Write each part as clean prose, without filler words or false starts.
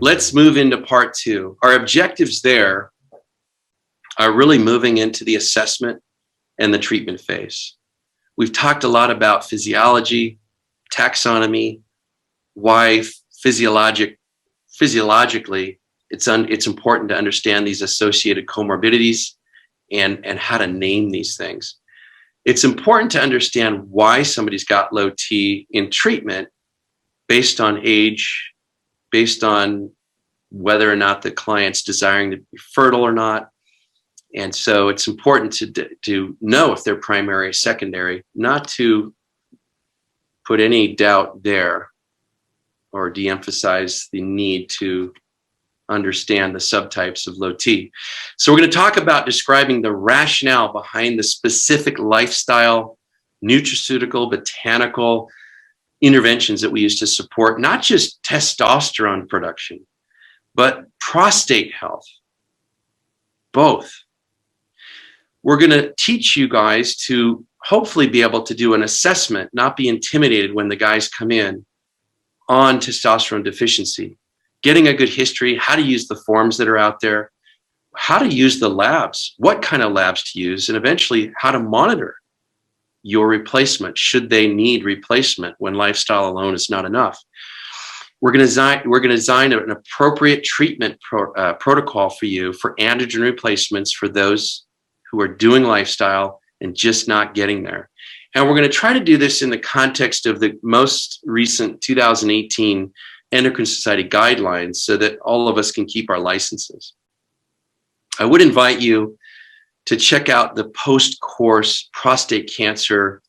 let's move into part 2. Our objectives there are really moving into the assessment and the treatment phase. We've talked a lot about physiology, taxonomy, why physiologically it's important to understand these associated comorbidities and how to name these things. It's important to understand why somebody's got low T in treatment based on age, based on whether or not the client's desiring to be fertile or not. And so it's important to know if they're primary or secondary, not to put any doubt there or de-emphasize the need to understand the subtypes of low T. So we're going to talk about describing the rationale behind the specific lifestyle, nutraceutical, botanical interventions that we use to support not just testosterone production, but prostate health, both. We're going to teach you guys to hopefully be able to do an assessment, not be intimidated when the guys come in on testosterone deficiency, getting a good history, how to use the forms that are out there, how to use the labs, what kind of labs to use, and eventually how to monitor your replacement should they need replacement when lifestyle alone is not enough. We're going to design an appropriate treatment protocol for you for androgen replacements for those who are doing lifestyle and just not getting there. And we're going to try to do this in the context of the most recent 2018 Endocrine Society guidelines so that all of us can keep our licenses. I would invite you to check out the post-course prostate cancer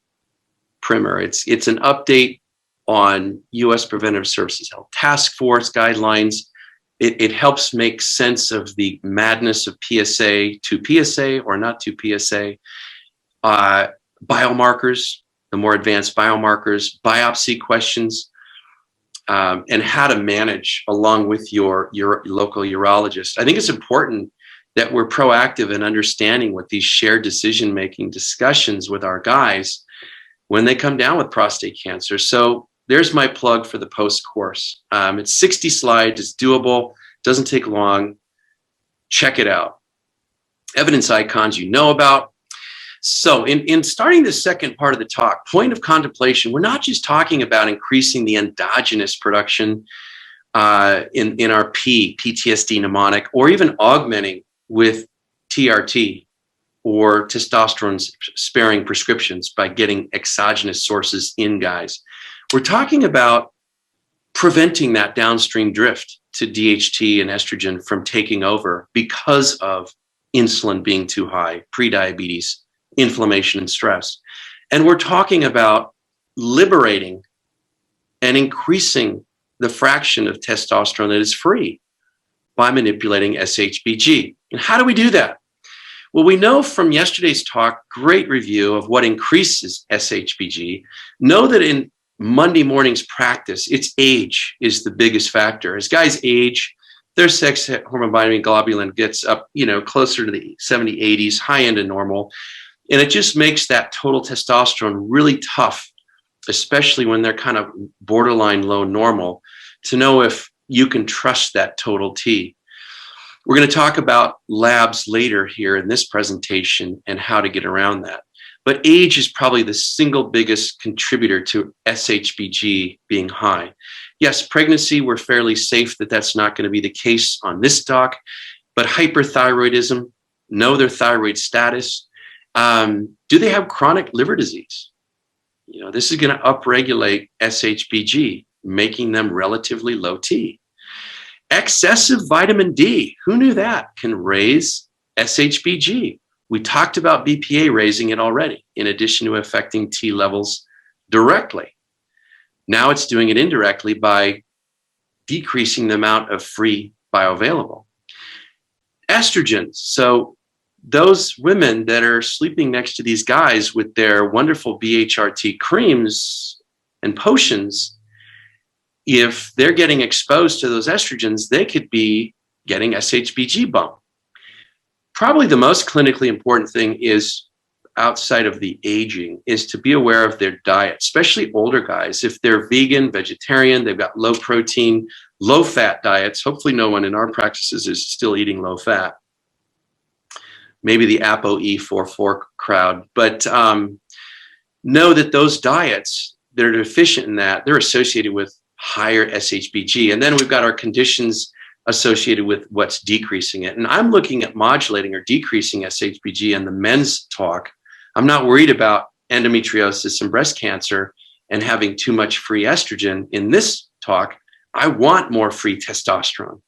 primer. It's an update on U.S. Preventive Services Health Task Force guidelines. It helps make sense of the madness of PSA to PSA or not to PSA, biomarkers, the more advanced biomarkers, biopsy questions, and how to manage along with your local urologist. I think it's important that we're proactive in understanding what these shared decision-making discussions with our guys when they come down with prostate cancer. So there's my plug for the post-course. It's 60 slides, it's doable, doesn't take long. Check it out. Evidence icons you know about. So in starting the second part of the talk, point of contemplation, we're not just talking about increasing the endogenous production in our PTSD mnemonic, or even augmenting with TRT or testosterone sparing prescriptions by getting exogenous sources in, guys. We're talking about preventing that downstream drift to DHT and estrogen from taking over because of insulin being too high, prediabetes, inflammation, and stress. And we're talking about liberating and increasing the fraction of testosterone that is free by manipulating SHBG. And how do we do that? Well, we know from yesterday's talk, great review of what increases SHBG, know that in Monday morning's practice, it's age is the biggest factor. As guys age, their sex hormone binding globulin gets up, closer to the 70, 80s, high end of normal. And it just makes that total testosterone really tough, especially when they're kind of borderline low normal, to know if you can trust that total T. We're going to talk about labs later here in this presentation and how to get around that. But age is probably the single biggest contributor to SHBG being high. Yes, pregnancy, we're fairly safe that that's not going to be the case on this doc, but hyperthyroidism, know their thyroid status. Do they have chronic liver disease? This is going to upregulate SHBG, making them relatively low T. Excessive vitamin D, who knew that, can raise SHBG. We talked about BPA raising it already, in addition to affecting T levels directly. Now it's doing it indirectly by decreasing the amount of free bioavailable. Estrogens, so those women that are sleeping next to these guys with their wonderful BHRT creams and potions, if they're getting exposed to those estrogens, they could be getting SHBG bump. Probably the most clinically important thing is outside of the aging is to be aware of their diet, especially older guys. If they're vegan, vegetarian, they've got low protein, low fat diets. Hopefully no one in our practices is still eating low fat. Maybe the ApoE44 crowd, but know that those diets that are deficient in that, they're associated with higher SHBG. And then we've got our conditions associated with what's decreasing it. And I'm looking at modulating or decreasing SHBG in the men's talk. I'm not worried about endometriosis and breast cancer and having too much free estrogen in this talk. I want more free testosterone.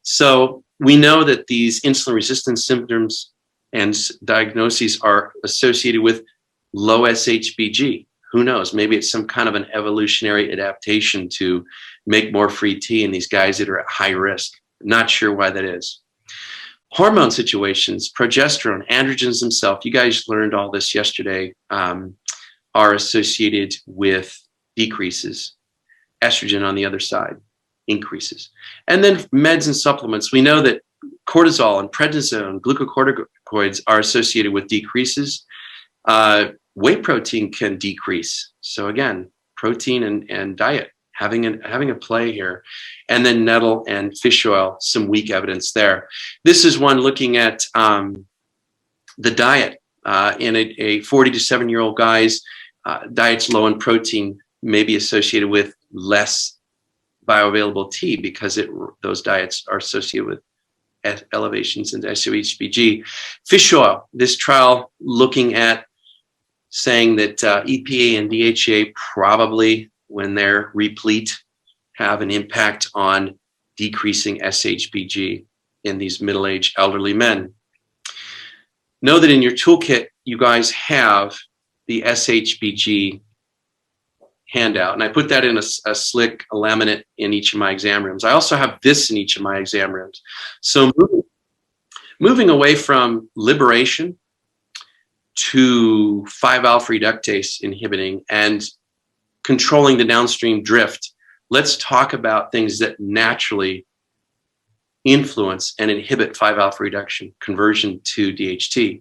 So we know that these insulin resistance symptoms and diagnoses are associated with low SHBG. Who knows? Maybe it's some kind of an evolutionary adaptation to make more free T in these guys that are at high risk. Not sure why that is. Hormone situations, progesterone, androgens themselves, you guys learned all this yesterday, are associated with decreases. Estrogen on the other side, increases. And then meds and supplements. We know that cortisol and prednisone, glucocorticoids are associated with decreases. Whey protein can decrease. So again, protein and diet having a play here. And then nettle and fish oil, some weak evidence there. This is one looking at the diet in a 40 to 7-year-old guy's diet's low in protein may be associated with less bioavailable T because those diets are associated with elevations in SHBG. Fish oil, this trial looking at saying that EPA and DHEA probably, when they're replete, have an impact on decreasing SHBG in these middle-aged elderly men. Know that in your toolkit, you guys have the SHBG handout, and I put that in a slick laminate in each of my exam rooms. I also have this in each of my exam rooms. So moving away from liberation to 5-alpha reductase inhibiting and controlling the downstream drift, let's talk about things that naturally influence and inhibit 5-alpha reduction conversion to DHT.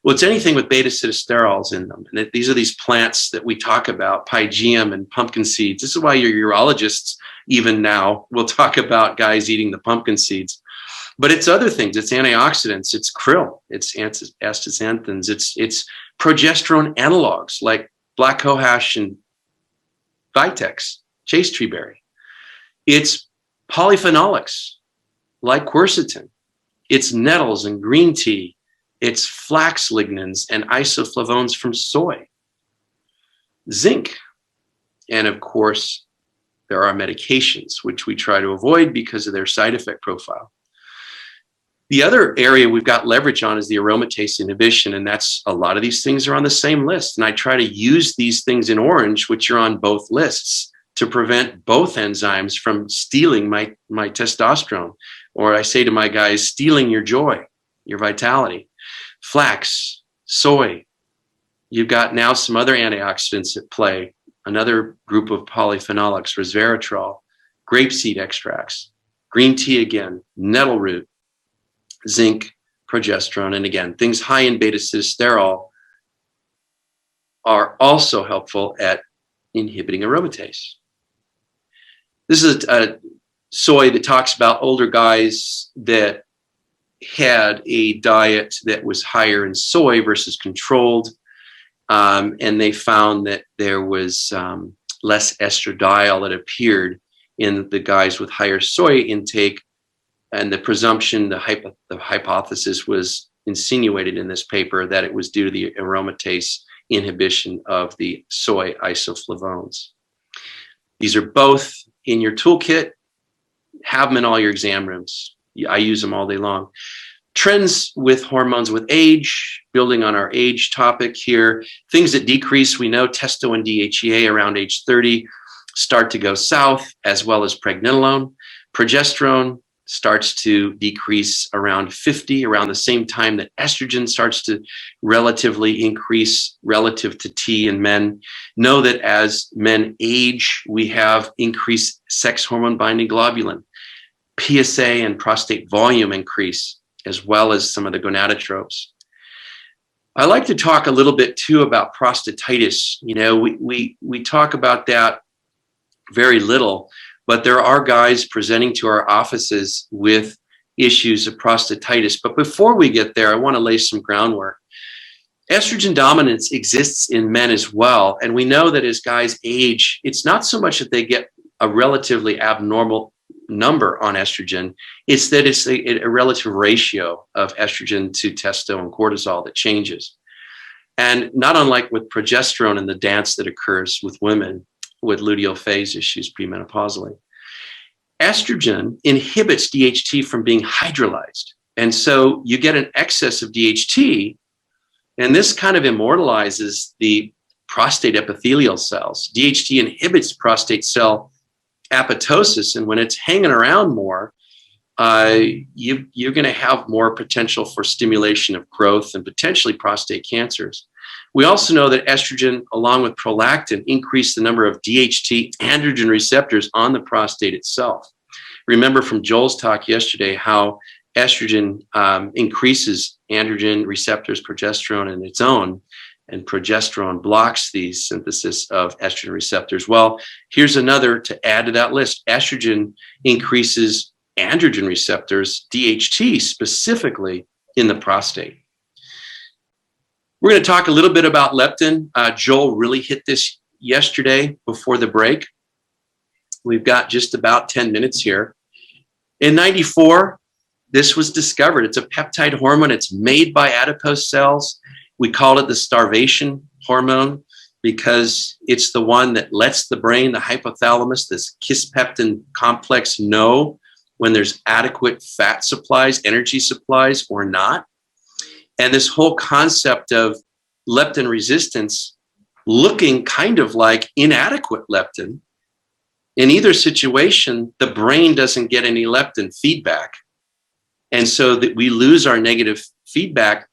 Well, it's anything with beta-sitosterols in them. And these are these plants that we talk about, pygeum and pumpkin seeds. This is why your urologists, even now, will talk about guys eating the pumpkin seeds. But it's other things. It's antioxidants. It's krill. It's astaxanthins. It's progesterone analogs like black cohosh and vitex, chase tree berry. It's polyphenolics like quercetin. It's nettles and green tea. It's flax lignans and isoflavones from soy. Zinc. And of course, there are medications, which we try to avoid because of their side effect profile. The other area we've got leverage on is the aromatase inhibition, and that's a lot of these things are on the same list. And I try to use these things in orange, which are on both lists, to prevent both enzymes from stealing my testosterone. Or I say to my guys, stealing your joy, your vitality. Flax, soy. You've got now some other antioxidants at play, another group of polyphenolics, resveratrol, grapeseed extracts, green tea again, nettle root, zinc, progesterone, and again, things high in beta-sitosterol are also helpful at inhibiting aromatase. This is a soy that talks about older guys that had a diet that was higher in soy versus controlled, and they found that there was less estradiol that appeared in the guys with higher soy intake. And the presumption, the hypothesis was insinuated in this paper that it was due to the aromatase inhibition of the soy isoflavones. These are both in your toolkit. Have them in all your exam rooms. I use them all day long. Trends with hormones with age, building on our age topic here. Things that decrease, we know testo and DHEA around age 30 start to go south, as well as pregnenolone. Progesterone starts to decrease around 50, around the same time that estrogen starts to relatively increase relative to T in men. Know that as men age, we have increased sex hormone binding globulin, PSA and prostate volume increase, as well as some of the gonadotropes. I like to talk a little bit too about prostatitis. You know, we talk about that very little, but there are guys presenting to our offices with issues of prostatitis. But before we get there, I want to lay some groundwork. Estrogen dominance exists in men as well. And we know that as guys age, it's not so much that they get a relatively abnormal number on estrogen, it's that it's a relative ratio of estrogen to testo and cortisol that changes. And not unlike with progesterone and the dance that occurs with women with luteal phase issues premenopausally. Estrogen inhibits DHT from being hydrolyzed. And so you get an excess of DHT, and this kind of immortalizes the prostate epithelial cells. DHT inhibits prostate cell apoptosis, and when it's hanging around more, you're going to have more potential for stimulation of growth and potentially prostate cancers. We also know that estrogen, along with prolactin, increase the number of DHT androgen receptors on the prostate itself. Remember from Joel's talk yesterday how estrogen increases androgen receptors, progesterone in its own, and progesterone blocks the synthesis of estrogen receptors. Well, here's another to add to that list. Estrogen increases androgen receptors, DHT specifically, in the prostate. We're going to talk a little bit about leptin. Joel really hit this yesterday before the break. We've got just about 10 minutes here. In 94, this was discovered. It's a peptide hormone. It's made by adipose cells. We call it the starvation hormone because it's the one that lets the brain, the hypothalamus, this kisspeptin complex, know when there's adequate fat supplies, energy supplies, or not. And this whole concept of leptin resistance looking kind of like inadequate leptin. In either situation, the brain doesn't get any leptin feedback. And so that we lose our negative feedback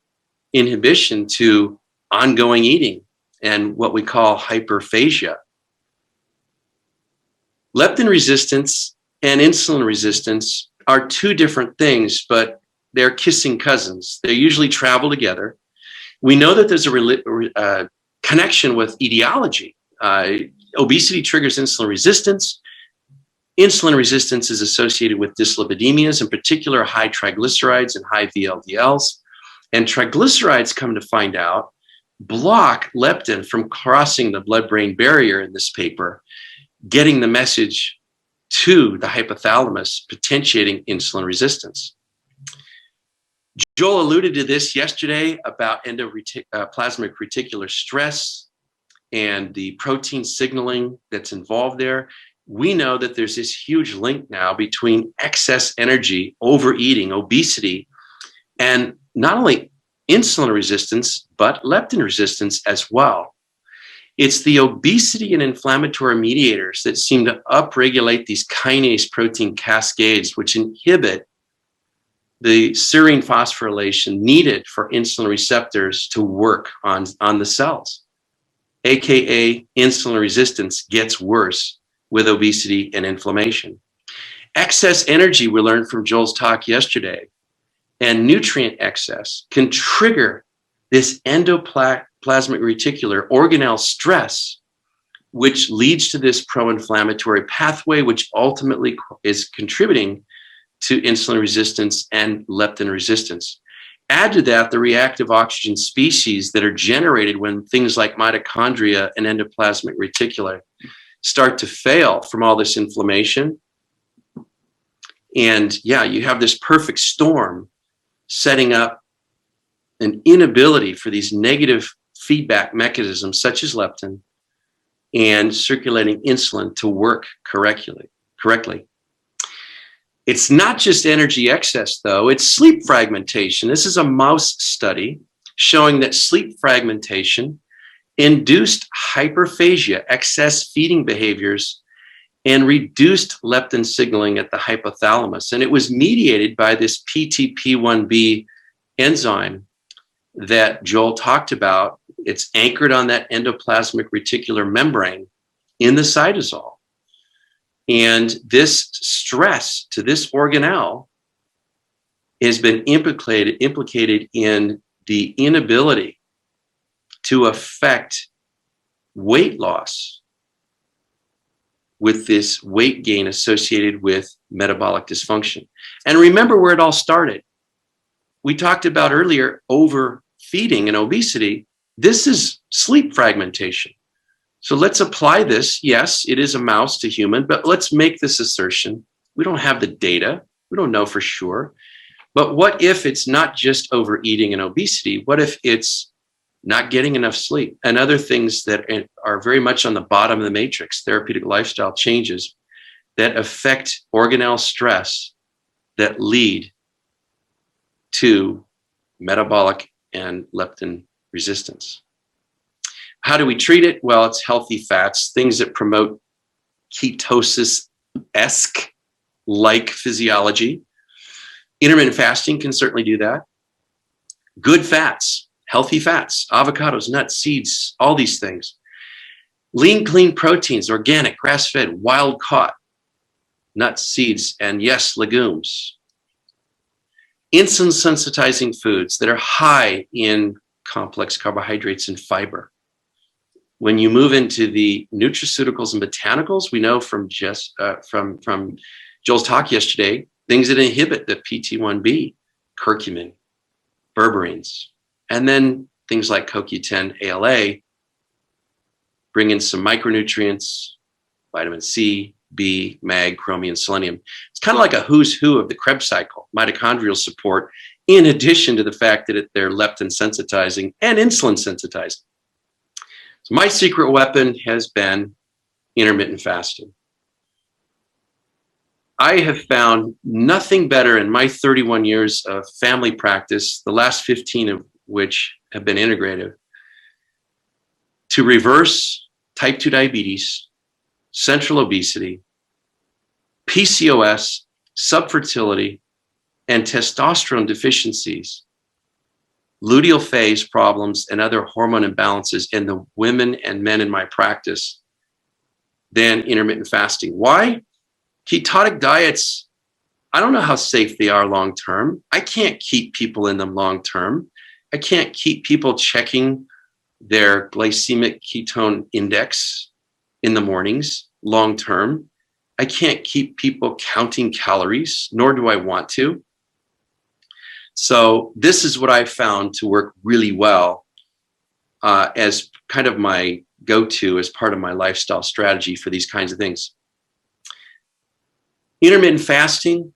inhibition to ongoing eating and what we call hyperphagia. Leptin resistance and insulin resistance are two different things, but they're kissing cousins. They usually travel together. We know that there's a connection with etiology. Obesity triggers insulin resistance. Insulin resistance is associated with dyslipidemias, in particular high triglycerides and high VLDLs. And triglycerides, come to find out, block leptin from crossing the blood-brain barrier in this paper, getting the message to the hypothalamus, potentiating insulin resistance. Joel alluded to this yesterday about endoplasmic reticular stress and the protein signaling that's involved there. We know that there's this huge link now between excess energy, overeating, obesity, and not only insulin resistance, but leptin resistance as well. It's the obesity and inflammatory mediators that seem to upregulate these kinase protein cascades, which inhibit the serine phosphorylation needed for insulin receptors to work on the cells, aka insulin resistance gets worse with obesity and inflammation. Excess energy, we learned from Joel's talk yesterday, and nutrient excess can trigger this endoplasmic reticular organelle stress, which leads to this pro-inflammatory pathway, which ultimately is contributing to insulin resistance and leptin resistance. Add to that the reactive oxygen species that are generated when things like mitochondria and endoplasmic reticulum start to fail from all this inflammation. And yeah, you have this perfect storm setting up an inability for these negative feedback mechanisms such as leptin and circulating insulin to work correctly. It's not just energy excess, though. It's sleep fragmentation. This is a mouse study showing that sleep fragmentation induced hyperphagia, excess feeding behaviors, and reduced leptin signaling at the hypothalamus. And it was mediated by this PTP1B enzyme that Joel talked about. It's anchored on that endoplasmic reticular membrane in the cytosol. And this stress to this organelle has been implicated in the inability to affect weight loss with this weight gain associated with metabolic dysfunction. And remember where it all started. We talked about earlier overfeeding and obesity. This is sleep fragmentation. So let's apply this. Yes, it is a mouse to human, but let's make this assertion. We don't have the data. We don't know for sure. But what if it's not just overeating and obesity? What if it's not getting enough sleep and other things that are very much on the bottom of the matrix, therapeutic lifestyle changes that affect organelle stress that lead to metabolic and leptin resistance? How do we treat it? Well, it's healthy fats, things that promote ketosis-esque like physiology. Intermittent fasting can certainly do that. Good fats, healthy fats, avocados, nuts, seeds, all these things. Lean, clean proteins, organic, grass-fed, wild-caught, nuts, seeds, and yes, legumes. Insulin-sensitizing foods that are high in complex carbohydrates and fiber. When you move into the nutraceuticals and botanicals, we know from from Joel's talk yesterday, things that inhibit the PT1B, curcumin, berberines, and then things like CoQ10, ALA, bring in some micronutrients, vitamin C, B, mag, chromium, selenium. It's kind of like a who's who of the Krebs cycle, mitochondrial support, in addition to the fact that they're leptin sensitizing and insulin sensitizing. So my secret weapon has been intermittent fasting. I have found nothing better in my 31 years of family practice, the last 15 of which have been integrative, to reverse type 2 diabetes, central obesity, PCOS, subfertility, and testosterone deficiencies, luteal phase problems, and other hormone imbalances in the women and men in my practice than intermittent fasting. Why? Ketotic diets, I don't know how safe they are long term. I can't keep people in them long term. I can't keep people checking their glycemic ketone index in the mornings long term. I can't keep people counting calories, nor do I want to. So this is what I found to work really well as kind of my go-to as part of my lifestyle strategy for these kinds of things. Intermittent fasting,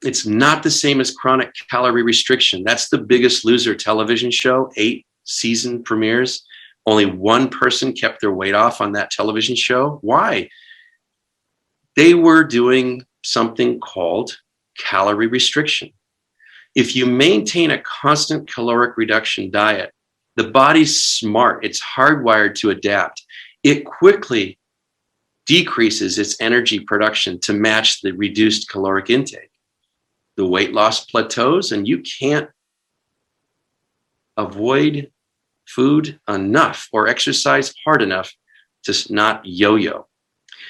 it's not the same as chronic calorie restriction. That's the Biggest Loser television show, 8 season premieres. Only one person kept their weight off on that television show. Why? They were doing something called calorie restriction. If you maintain a constant caloric reduction diet, the body's smart. It's hardwired to adapt. It quickly decreases its energy production to match the reduced caloric intake. The weight loss plateaus, and you can't avoid food enough or exercise hard enough to not yo-yo.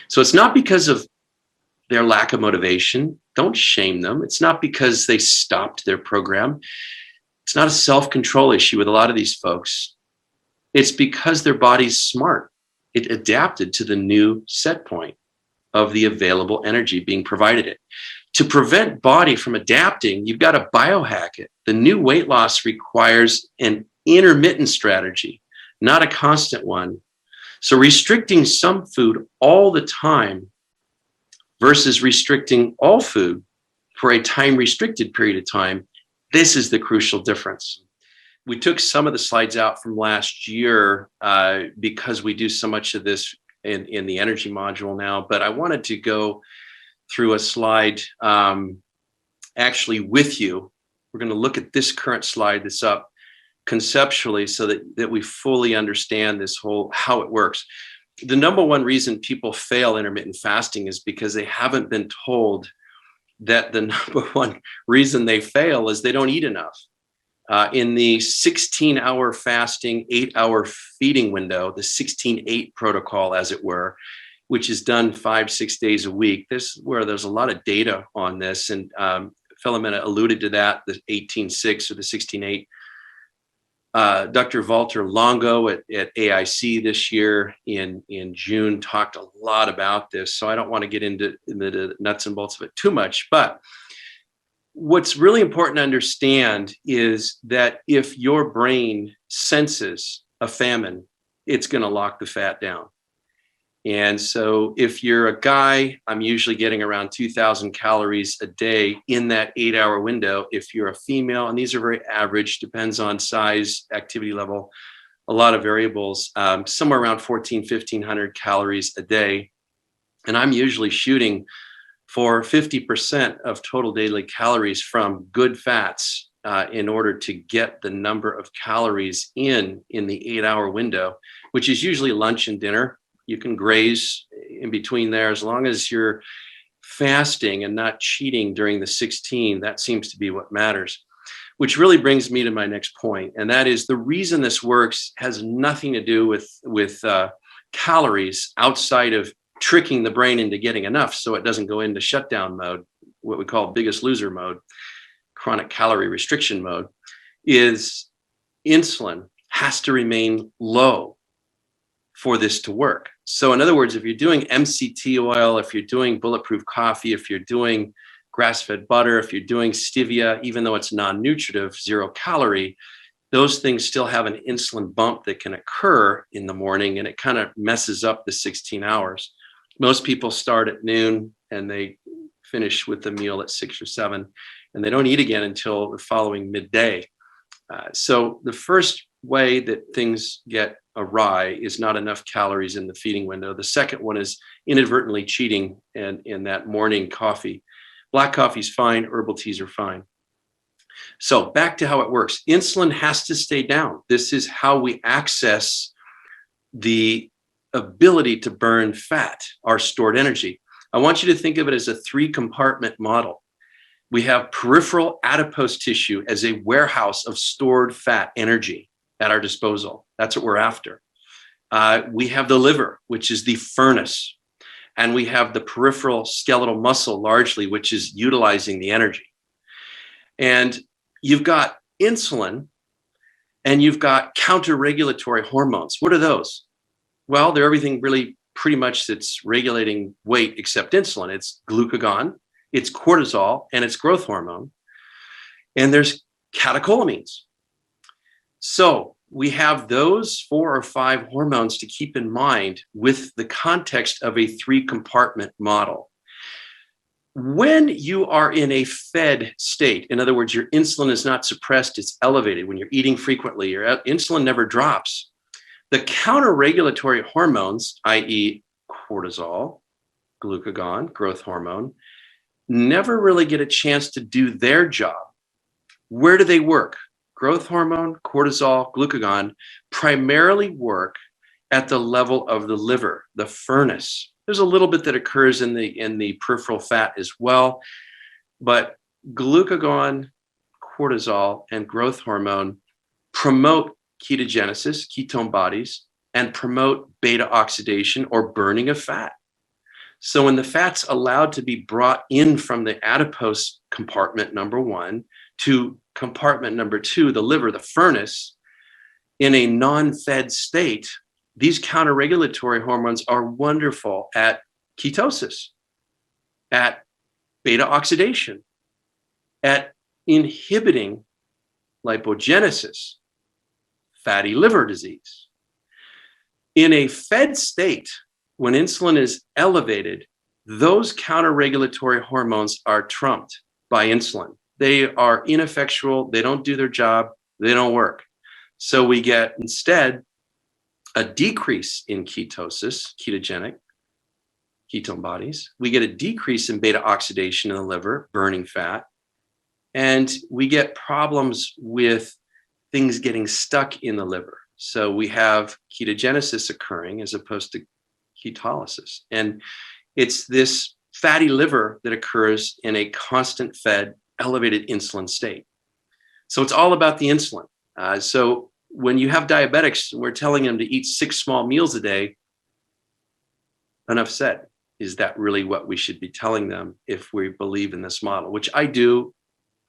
So it's not because of their lack of motivation. Don't shame them. It's not because they stopped their program. It's not a self-control issue with a lot of these folks. It's because their body's smart. It adapted to the new set point of the available energy being provided it. To prevent body from adapting, you've got to biohack it. The new weight loss requires an intermittent strategy, not a constant one. So restricting some food all the time versus restricting all food for a time-restricted period of time, this is the crucial difference. We took some of the slides out from last year because we do so much of this in the energy module now, but I wanted to go through a slide actually with you. We're going to look at this current slide that's up conceptually so that we fully understand this whole, how it works. The number one reason people fail intermittent fasting is because they haven't been told that the number one reason they fail is they don't eat enough. In the 16-hour fasting, 8-hour feeding window, the 16-8 protocol, as it were, which is done 5-6 days a week. This is where there's a lot of data on this, and Philomena alluded to that, the 18-6 or the 16-8. Dr. Walter Longo at AIC this year in June talked a lot about this. So I don't want to get into the nuts and bolts of it too much. But what's really important to understand is that if your brain senses a famine, it's going to lock the fat down. And so if you're a guy, I'm usually getting around 2,000 calories a day in that 8-hour window. If you're a female, and these are very average, depends on size, activity level, a lot of variables, somewhere around 1,500 calories a day. And I'm usually shooting for 50% of total daily calories from good fats in order to get the number of calories in the 8-hour window, which is usually lunch and dinner. You can graze in between there as long as you're fasting and not cheating during the 16. That seems to be what matters, which really brings me to my next point. And that is the reason this works has nothing to do with calories outside of tricking the brain into getting enough so it doesn't go into shutdown mode, what we call biggest loser mode, chronic calorie restriction mode, is insulin has to remain low for this to work. So in other words, if you're doing MCT oil, if you're doing bulletproof coffee, if you're doing grass-fed butter, if you're doing stevia, even though it's non-nutritive, 0 calorie, those things still have an insulin bump that can occur in the morning, and it kind of messes up the 16 hours. Most people start at noon and they finish with the meal at 6 or 7, and they don't eat again until the following midday. So the first way that things get awry is not enough calories in the feeding window. The second one is inadvertently cheating and in that morning coffee. Black coffee is fine, herbal teas are fine. So back to how it works. Insulin has to stay down. This is how we access the ability to burn fat, our stored energy. I want you to think of it as a 3-compartment model. We have peripheral adipose tissue as a warehouse of stored fat energy at our disposal. That's what we're after. We have the liver, which is the furnace. And we have the peripheral skeletal muscle largely, which is utilizing the energy. And you've got insulin and you've got counter-regulatory hormones. What are those? Well, they're everything really pretty much that's regulating weight except insulin. It's glucagon, it's cortisol, and it's growth hormone. And there's catecholamines. So we have those 4 or 5 hormones to keep in mind with the context of a 3-compartment model. When you are in a fed state, in other words, your insulin is not suppressed, it's elevated. When you're eating frequently, your insulin never drops. The counter-regulatory hormones, i.e. cortisol, glucagon, growth hormone, never really get a chance to do their job. Where do they work? Growth hormone, cortisol, glucagon primarily work at the level of the liver, the furnace. There's a little bit that occurs in the peripheral fat as well, but glucagon, cortisol, and growth hormone promote ketogenesis, ketone bodies, and promote beta oxidation or burning of fat. So when the fat's allowed to be brought in from the adipose compartment, number 1, to compartment number 2, the liver, the furnace, in a non-fed state, these counter-regulatory hormones are wonderful at ketosis, at beta oxidation, at inhibiting lipogenesis, fatty liver disease. In a fed state, when insulin is elevated, those counter-regulatory hormones are trumped by insulin. They are ineffectual, they don't do their job, they don't work. So we get instead a decrease in ketosis, ketogenic, ketone bodies. We get a decrease in beta oxidation in the liver, burning fat. And we get problems with things getting stuck in the liver. So we have ketogenesis occurring as opposed to ketolysis. And it's this fatty liver that occurs in a constant fed, elevated insulin state. So it's all about the insulin. So when you have diabetics, we're telling them to eat 6 small meals a day. Enough said. Is that really what we should be telling them if we believe in this model? Which I do.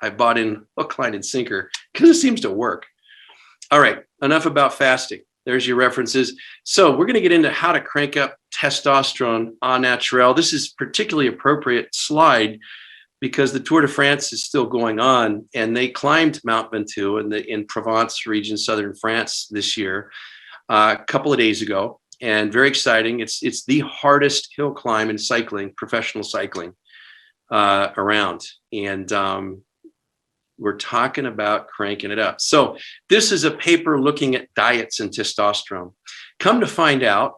I bought in hook, line, and sinker because it seems to work. All right, enough about fasting. There's your references. So we're going to get into how to crank up testosterone au naturel. This is particularly appropriate slide because the Tour de France is still going on, and they climbed Mount Ventoux in Provence region, southern France this year, a couple of days ago, and very exciting. It's the hardest hill climb in cycling, professional cycling, around, and we're talking about cranking it up. So this is a paper looking at diets and testosterone. Come to find out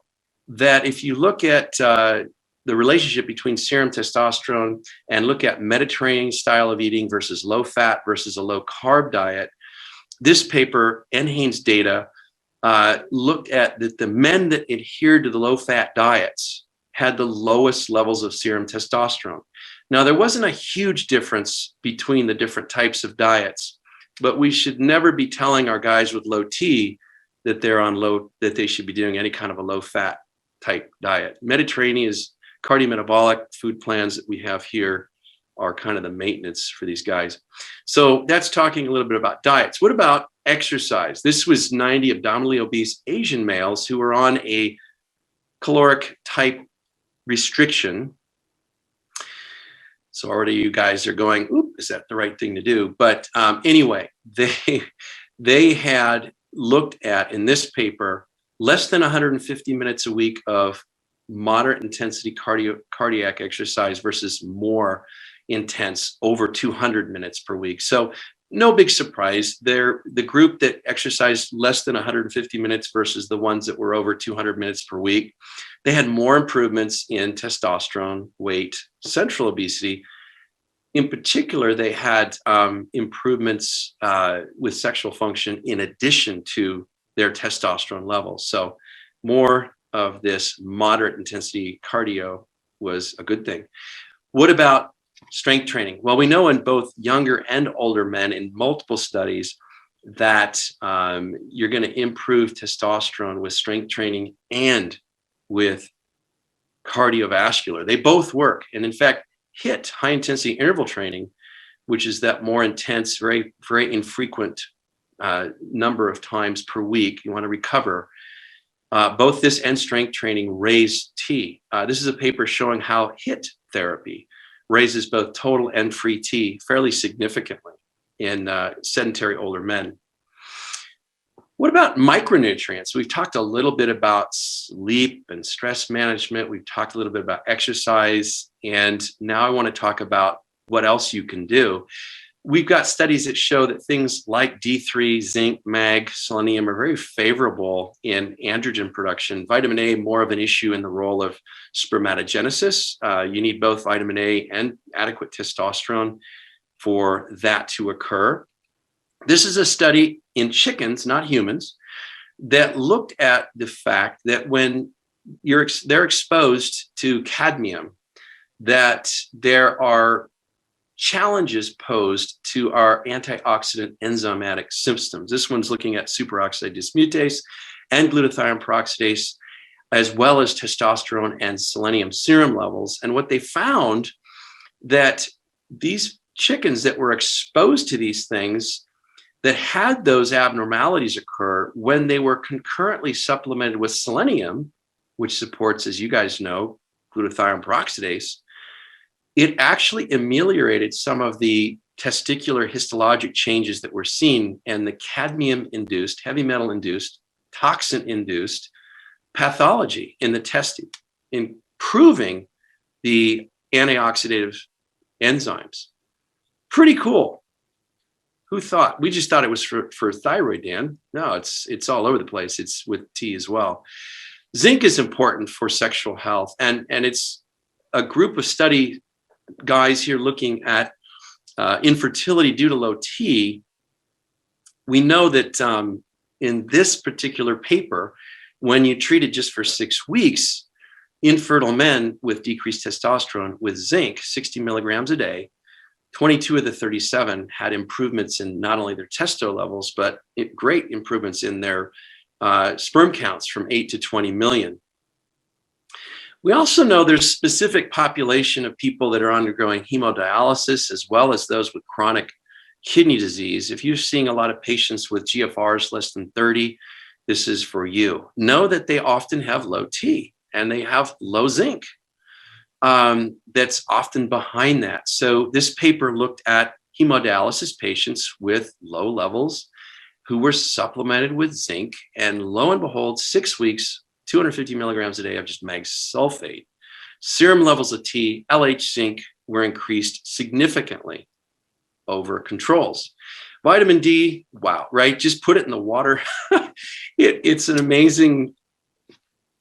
that if you look at the relationship between serum testosterone and look at Mediterranean style of eating versus low fat versus a low carb diet, this paper and Haynes data looked at that the men that adhered to the low fat diets had the lowest levels of serum testosterone. Now, there wasn't a huge difference between the different types of diets, but we should never be telling our guys with low T that that they should be doing any kind of a low fat type diet. Mediterranean cardiometabolic food plans that we have here are kind of the maintenance for these guys. So that's talking a little bit about diets. What about exercise? This was 90 abdominally obese Asian males who were on a caloric type restriction. So already you guys are going, oop, is that the right thing to do? But anyway, they had looked at, in this paper, less than 150 minutes a week of moderate intensity cardiac exercise versus more intense, over 200 minutes per week. So no big surprise. They're the group that exercised less than 150 minutes versus the ones that were over 200 minutes per week. They had more improvements in testosterone, weight, central obesity. In particular, they had improvements with sexual function in addition to their testosterone levels. So more of this moderate intensity cardio was a good thing. What about strength training? Well, we know in both younger and older men in multiple studies that you're going to improve testosterone with strength training and with cardiovascular. They both work. And in fact, HIIT, high intensity interval training, which is that more intense, very, very infrequent number of times per week, you want to recover. Both this and strength training raise T. This is a paper showing how HIIT therapy raises both total and free T fairly significantly in sedentary older men. What about micronutrients? We've talked a little bit about sleep and stress management. We've talked a little bit about exercise. And now I want to talk about what else you can do. We've got studies that show that things like D3, zinc, mag, selenium are very favorable in androgen production. Vitamin A, more of an issue in the role of spermatogenesis. You need both vitamin A and adequate testosterone for that to occur. This is a study in chickens, not humans, that looked at the fact that when they're exposed to cadmium, that there are challenges posed to our antioxidant enzymatic systems. This one's looking at superoxide dismutase and glutathione peroxidase, as well as testosterone and selenium serum levels. And what they found that these chickens that were exposed to these things that had those abnormalities occur when they were concurrently supplemented with selenium, which supports, as you guys know, glutathione peroxidase, it actually ameliorated some of the testicular histologic changes that were seen and the cadmium-induced, heavy metal-induced, toxin-induced pathology in the testes, improving the antioxidative enzymes. Pretty cool. Who thought? We just thought it was for thyroid, Dan. No, it's all over the place. It's with T as well. Zinc is important for sexual health, and it's a group of study guys here looking at infertility due to low T. We know that in this particular paper, when you treated just for 6 weeks, infertile men with decreased testosterone with zinc, 60 milligrams a day, 22 of the 37 had improvements in not only their testo levels, but great improvements in their sperm counts from 8 to 20 million. We also know there's specific population of people that are undergoing hemodialysis, as well as those with chronic kidney disease, if you're seeing a lot of patients with GFRs less than 30, this is for you. Know that they often have low T and they have low zinc. That's often behind that. So this paper looked at hemodialysis patients with low levels who were supplemented with zinc, and lo and behold, 6 weeks, 250 milligrams a day of just mag sulfate. Serum levels of T, LH, zinc were increased significantly over controls. Vitamin D, wow, right? Just put it in the water. It's an amazing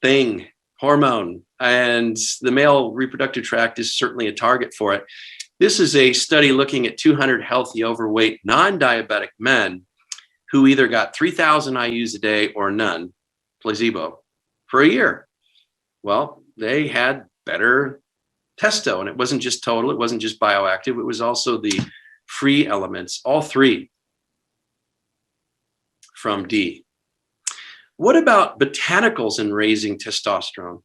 thing, hormone, and the male reproductive tract is certainly a target for it. This is a study looking at 200 healthy, overweight, non-diabetic men who either got 3,000 IUs a day or none, placebo, for a year. Well, they had better testo, and it wasn't just total, it wasn't just bioactive, it was also the free elements, all three from D. What about botanicals in raising testosterone?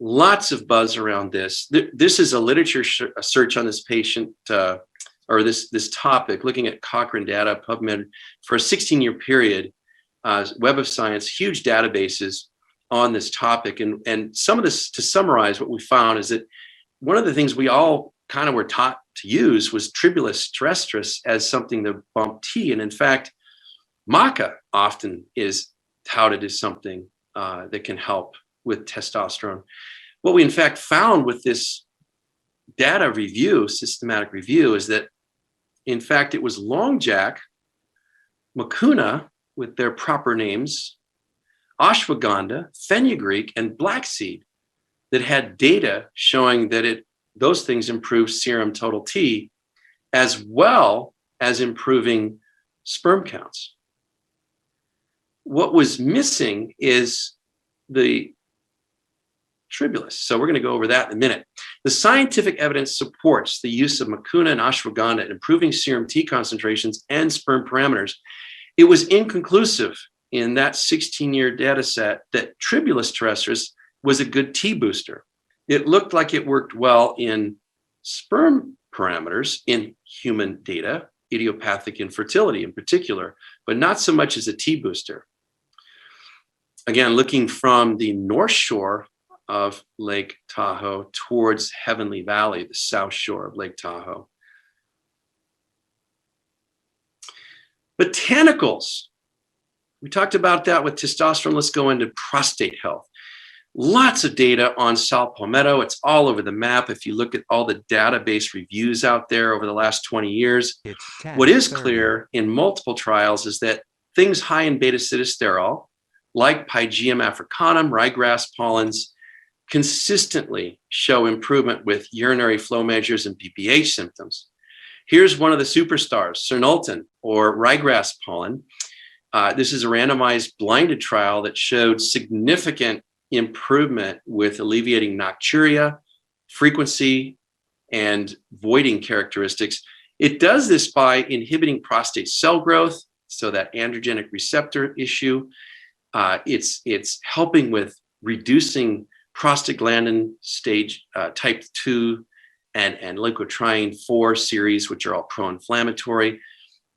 Lots of buzz around this. This is a literature search on this patient, or this topic, looking at Cochrane data, PubMed, for a 16-year period, Web of Science, huge databases on this topic. And some of this, to summarize what we found, is that one of the things we all kind of were taught to use was Tribulus terrestris as something to bump T. And in fact, maca often is touted as something that can help with testosterone. What we in fact found with this data review, systematic review, is that in fact it was longjack, mucuna with their proper names, ashwagandha, fenugreek, and blackseed that had data showing that those things improve serum total T, as well as improving sperm counts. What was missing is the tribulus. So we're going to go over that in a minute. The scientific evidence supports the use of mucuna and ashwagandha in improving serum T concentrations and sperm parameters. It was inconclusive in that 16-year data set that Tribulus terrestris was a good T booster. It looked like it worked well in sperm parameters in human data, idiopathic infertility in particular, but not so much as a T booster. Again, looking from the North Shore of Lake Tahoe towards Heavenly Valley, the South Shore of Lake Tahoe. Botanicals. We talked about that with testosterone. Let's go into prostate health. Lots of data on sal palmetto. It's all over the map. If you look at all the database reviews out there over the last 20 years, what is clear in multiple trials is that things high in beta-sitosterol, like Pygeum africanum, ryegrass pollens, consistently show improvement with urinary flow measures and BPH symptoms. Here's one of the superstars, Cernultin, or ryegrass pollen. This is a randomized blinded trial that showed significant improvement with alleviating nocturia, frequency, and voiding characteristics. It does this by inhibiting prostate cell growth, so that androgenic receptor issue. It's helping with reducing prostaglandin stage type 2 and leukotriene 4 series, which are all pro-inflammatory.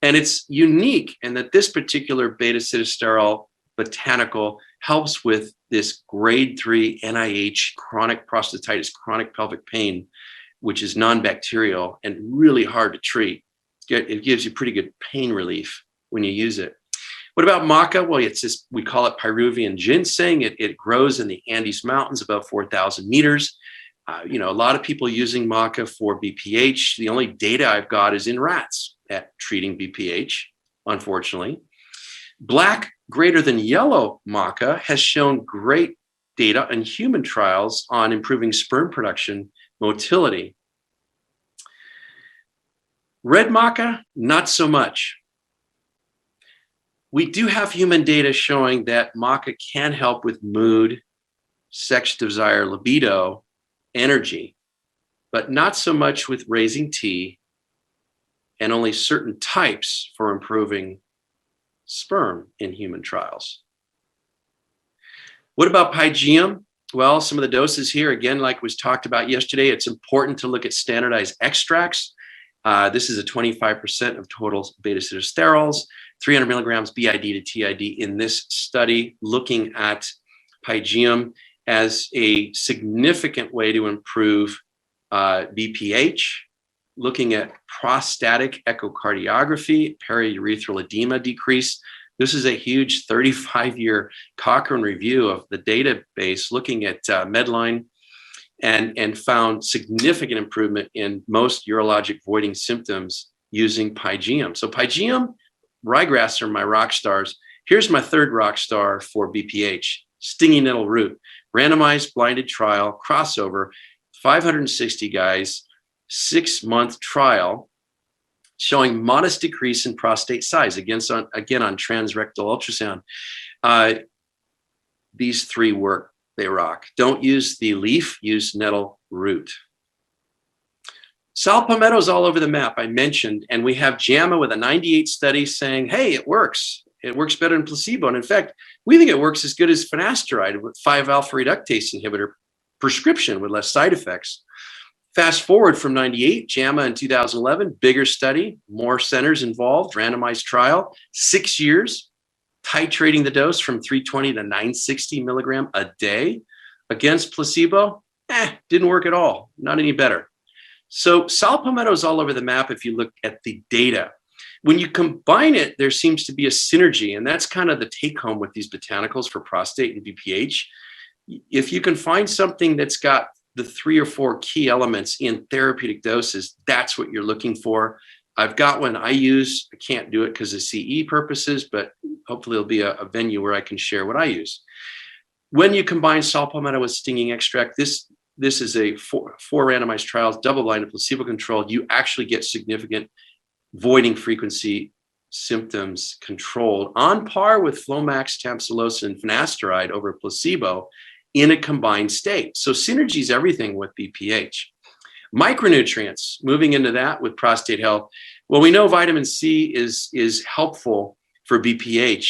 And it's unique in that this particular beta-sitosterol botanical helps with this grade 3 NIH chronic prostatitis, chronic pelvic pain, which is non-bacterial and really hard to treat. It gives you pretty good pain relief when you use it. What about maca? Well, it's just, we call it Peruvian ginseng. It grows in the Andes Mountains above 4,000 meters. A lot of people using maca for BPH. The only data I've got is in rats at treating BPH, unfortunately. Black greater than yellow maca has shown great data in human trials on improving sperm production motility. Red maca, not so much. We do have human data showing that maca can help with mood, sex desire, libido, energy, but not so much with raising T, and only certain types for improving sperm in human trials. What about Pygeum? Well, some of the doses here, again, like was talked about yesterday, it's important to look at standardized extracts. This is a 25% of total beta-sitosterols, 300 milligrams BID to TID in this study, looking at Pygeum as a significant way to improve BPH, looking at prostatic echocardiography, periurethral edema decrease. This is a huge 35-year Cochrane review of the database looking at Medline, and found significant improvement in most urologic voiding symptoms using Pygeum. So Pygeum, ryegrass are my rock stars. Here's my third rock star for BPH, stinging nettle root. Randomized blinded trial, crossover, 560 guys, 6-month trial, showing modest decrease in prostate size, again on transrectal ultrasound. These three work. They rock. Don't use the leaf, use nettle root. Saw palmetto's all over the map, I mentioned, and we have JAMA with a 98 study saying, hey, it works. It works better than placebo. And in fact, we think it works as good as finasteride with 5-alpha reductase inhibitor prescription with less side effects. Fast forward from 98, JAMA in 2011, bigger study, more centers involved, randomized trial, 6 years, titrating the dose from 320 to 960 milligram a day against placebo. Didn't work at all, not any better. So saw palmetto is all over the map if you look at the data. When you combine it, there seems to be a synergy, and that's kind of the take home with these botanicals for prostate and BPH. If you can find something that's got the 3 or 4 key elements in therapeutic doses, that's what you're looking for. I've got one I use. I can't do it because of CE purposes, but hopefully it'll be a venue where I can share what I use. When you combine saw palmetto with stinging extract, this is a four randomized trials, double-blinded, placebo-controlled. You actually get significant voiding frequency symptoms controlled on par with Flomax, tamsulosin, and finasteride over placebo in a combined state. So synergy is everything with BPH. Micronutrients, moving into that with prostate health. Well, we know vitamin C is helpful for BPH.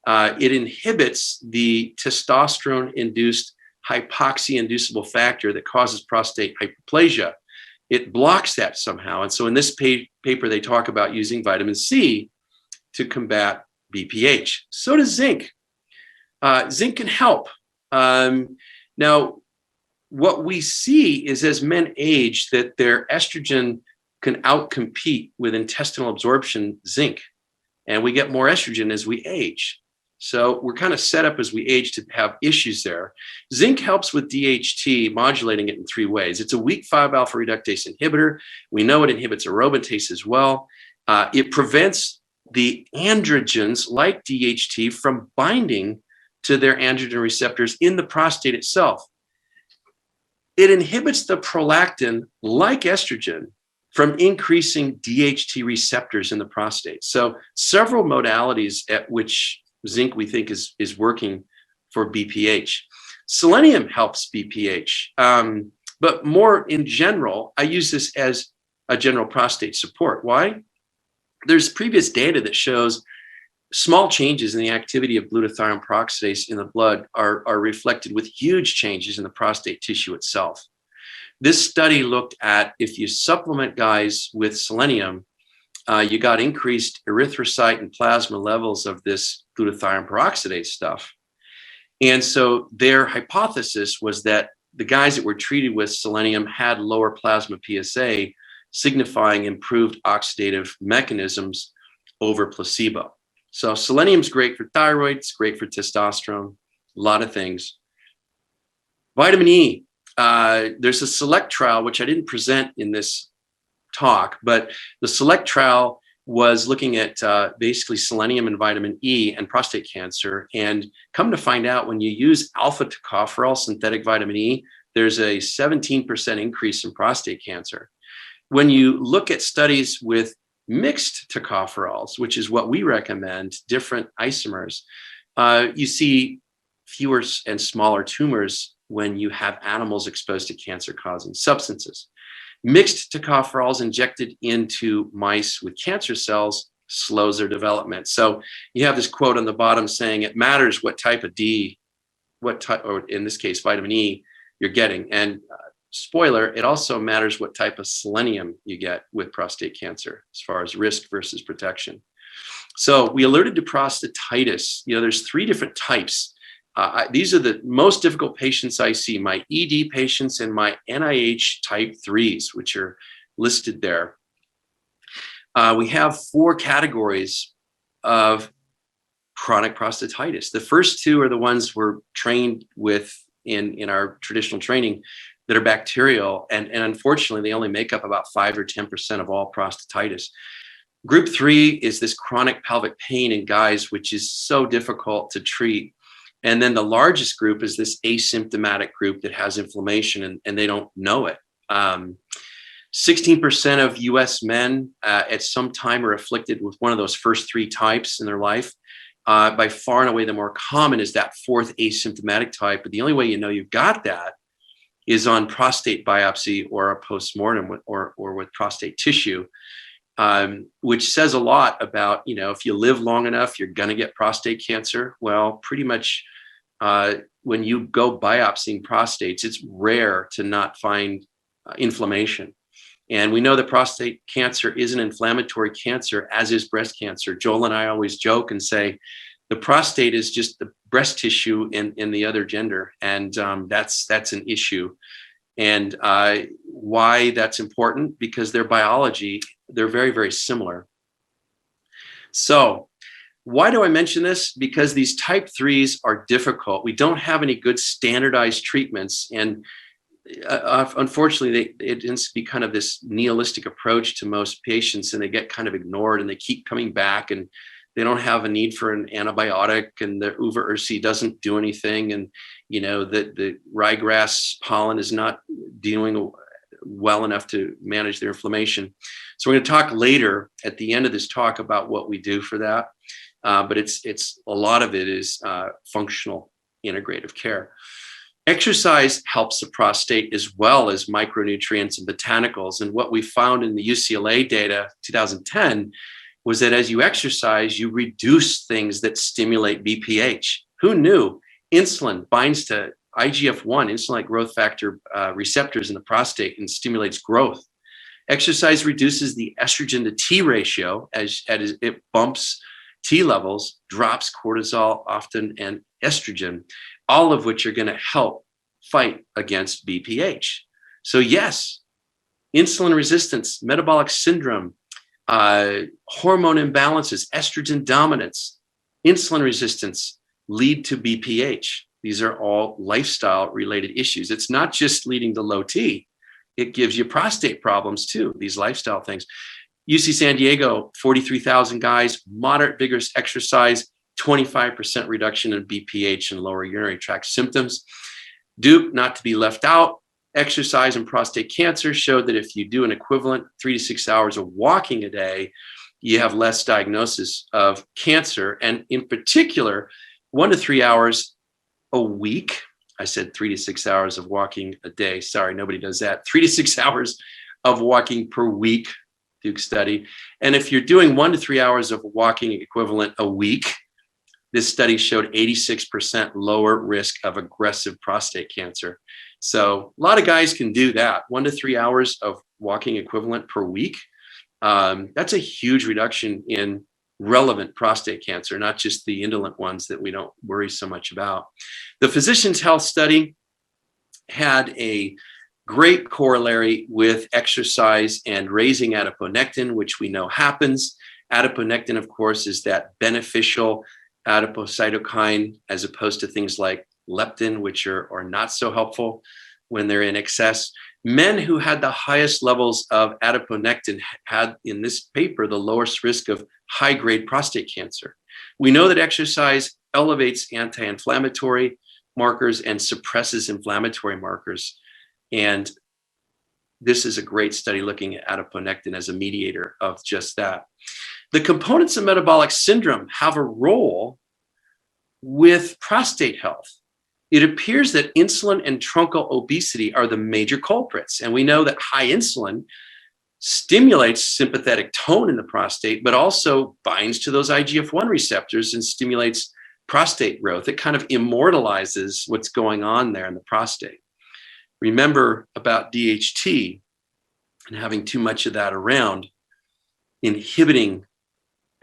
It inhibits the testosterone-induced hypoxia-inducible factor that causes prostate hyperplasia. It blocks that somehow. And so in this paper, they talk about using vitamin C to combat BPH. So does zinc. Zinc can help. Now, what we see is as men age that their estrogen can outcompete with intestinal absorption zinc, and we get more estrogen as we age. So we're kind of set up as we age to have issues there. Zinc helps with DHT, modulating it in 3 ways. It's a weak 5-alpha reductase inhibitor. We know it inhibits aromatase as well. It prevents the androgens like DHT from binding to their androgen receptors in the prostate itself. It inhibits the prolactin, like estrogen, from increasing DHT receptors in the prostate. So several modalities at which zinc we think is working for BPH. Selenium helps BPH, but more in general, I use this as a general prostate support. Why? There's previous data that shows small changes in the activity of glutathione peroxidase in the blood are reflected with huge changes in the prostate tissue itself. This study looked at if you supplement guys with selenium, you got increased erythrocyte and plasma levels of this glutathione peroxidase stuff. And so their hypothesis was that the guys that were treated with selenium had lower plasma PSA, signifying improved oxidative mechanisms over placebo. So selenium's great for thyroid, it's great for testosterone, a lot of things. Vitamin E, there's a SELECT trial, which I didn't present in this talk, but the SELECT trial was looking at basically selenium and vitamin E and prostate cancer. And come to find out, when you use alpha tocopherol, synthetic vitamin E, there's a 17% increase in prostate cancer. When you look at studies with mixed tocopherols, which is what we recommend, different isomers, you see fewer and smaller tumors when you have animals exposed to cancer-causing substances. Mixed tocopherols injected into mice with cancer cells slows their development. So you have this quote on the bottom saying it matters what type of D, what type, or in this case, vitamin E, you're getting. And spoiler, it also matters what type of selenium you get with prostate cancer as far as risk versus protection. So we alluded to prostatitis. There's 3 different types. These are the most difficult patients I see, my ED patients and my NIH type 3s, which are listed there. We have 4 categories of chronic prostatitis. The first 2 are the ones we're trained with in our traditional training that are bacterial, and unfortunately, they only make up about 5 or 10% of all prostatitis. Group 3 is this chronic pelvic pain in guys, which is so difficult to treat. And then the largest group is this asymptomatic group that has inflammation and they don't know it. 16% of US men at some time are afflicted with one of those first 3 types in their life. By far and away, the more common is that 4th asymptomatic type. But the only way you know you've got that is on prostate biopsy or a postmortem or with prostate tissue, which says a lot about, if you live long enough, you're going to get prostate cancer. Well, pretty much when you go biopsying prostates, it's rare to not find inflammation. And we know that prostate cancer is an inflammatory cancer, as is breast cancer. Joel and I always joke and say, the prostate is just the breast tissue in the other gender. And that's an issue. And why that's important? Because their biology, they're very, very similar. So why do I mention this? Because these type 3s are difficult. We don't have any good standardized treatments. And unfortunately, it tends to be kind of this nihilistic approach to most patients, and they get kind of ignored and they keep coming back, and they don't have a need for an antibiotic, and the uva ursi doesn't do anything. And, the ryegrass pollen is not doing well enough to manage their inflammation. So we're going to talk later at the end of this talk about what we do for that. But it's a lot of it is functional integrative care. Exercise helps the prostate as well as micronutrients and botanicals. And what we found in the UCLA data, 2010, was that as you exercise, you reduce things that stimulate BPH. Who knew? Insulin binds to IGF-1, insulin-like growth factor receptors in the prostate, and stimulates growth. Exercise reduces the estrogen to T ratio as it bumps T levels, drops cortisol often and estrogen, all of which are going to help fight against BPH. So insulin resistance, metabolic syndrome, hormone imbalances, estrogen dominance, insulin resistance lead to BPH. These are all lifestyle related issues. It's not just leading to low T. It gives you prostate problems too, these lifestyle things. UC San Diego, 43,000 guys, moderate vigorous exercise, 25% reduction in BPH and lower urinary tract symptoms. Duke, not to be left out, exercise and prostate cancer showed that if you do an equivalent 3 to 6 hours of walking a day, you have less diagnosis of cancer. And in particular, 1 to 3 hours a week. I said 3 to 6 hours of walking a day. Sorry, nobody does that. 3 to 6 hours of walking per week, Duke study. And if you're doing 1 to 3 hours of walking equivalent a week, this study showed 86% lower risk of aggressive prostate cancer. So a lot of guys can do that. 1 to 3 hours of walking equivalent per week. That's a huge reduction in relevant prostate cancer, not just the indolent ones that we don't worry so much about. The Physicians' Health Study had a great corollary with exercise and raising adiponectin, which we know happens. Adiponectin, of course, is that beneficial adipocytokine, as opposed to things like leptin, which are not so helpful when they're in excess. Men who had the highest levels of adiponectin had, in this paper, the lowest risk of high-grade prostate cancer. We know that exercise elevates anti-inflammatory markers and suppresses inflammatory markers. And this is a great study looking at adiponectin as a mediator of just that. The components of metabolic syndrome have a role with prostate health. It appears that insulin and truncal obesity are the major culprits. And we know that high insulin stimulates sympathetic tone in the prostate, but also binds to those IGF-1 receptors and stimulates prostate growth. It kind of immortalizes what's going on there in the prostate. Remember about DHT and having too much of that around, inhibiting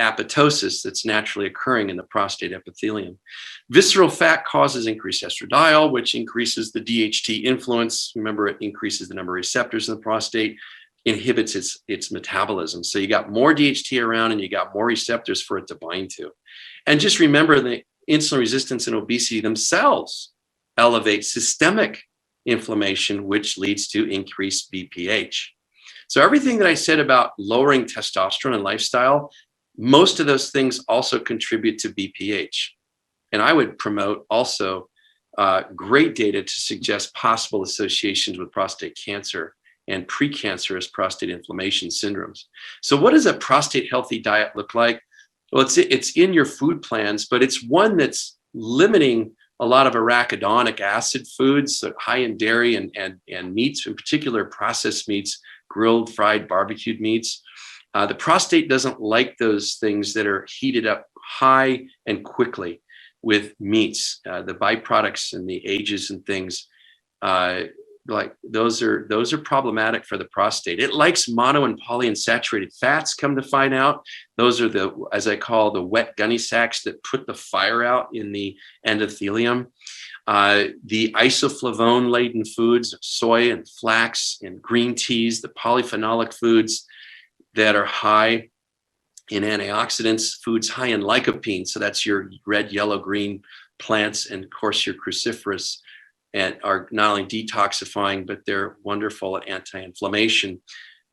apoptosis that's naturally occurring in the prostate epithelium. Visceral fat causes increased estradiol, which increases the DHT influence. Remember, it increases the number of receptors in the prostate, inhibits its metabolism. So you got more DHT around and you got more receptors for it to bind to. And just remember, the insulin resistance and obesity themselves elevate systemic inflammation, which leads to increased BPH. So everything that I said about lowering testosterone and lifestyle, most of those things also contribute to BPH. And I would promote also great data to suggest possible associations with prostate cancer and precancerous prostate inflammation syndromes. So what does a prostate healthy diet look like? Well, it's in your food plans, but it's one that's limiting a lot of arachidonic acid foods, so high in dairy and meats, in particular processed meats, grilled, fried, barbecued meats. The prostate doesn't like those things that are heated up high and quickly with meats. The byproducts and the ages and things, like those are problematic for the prostate. It likes mono and polyunsaturated fats, come to find out. Those are the, as I call, the wet gunny sacks that put the fire out in the endothelium. The isoflavone laden foods, soy and flax and green teas, the polyphenolic foods that are high in antioxidants, foods high in lycopene. So that's your red, yellow, green plants, and of course your cruciferous, and are not only detoxifying, but they're wonderful at anti-inflammation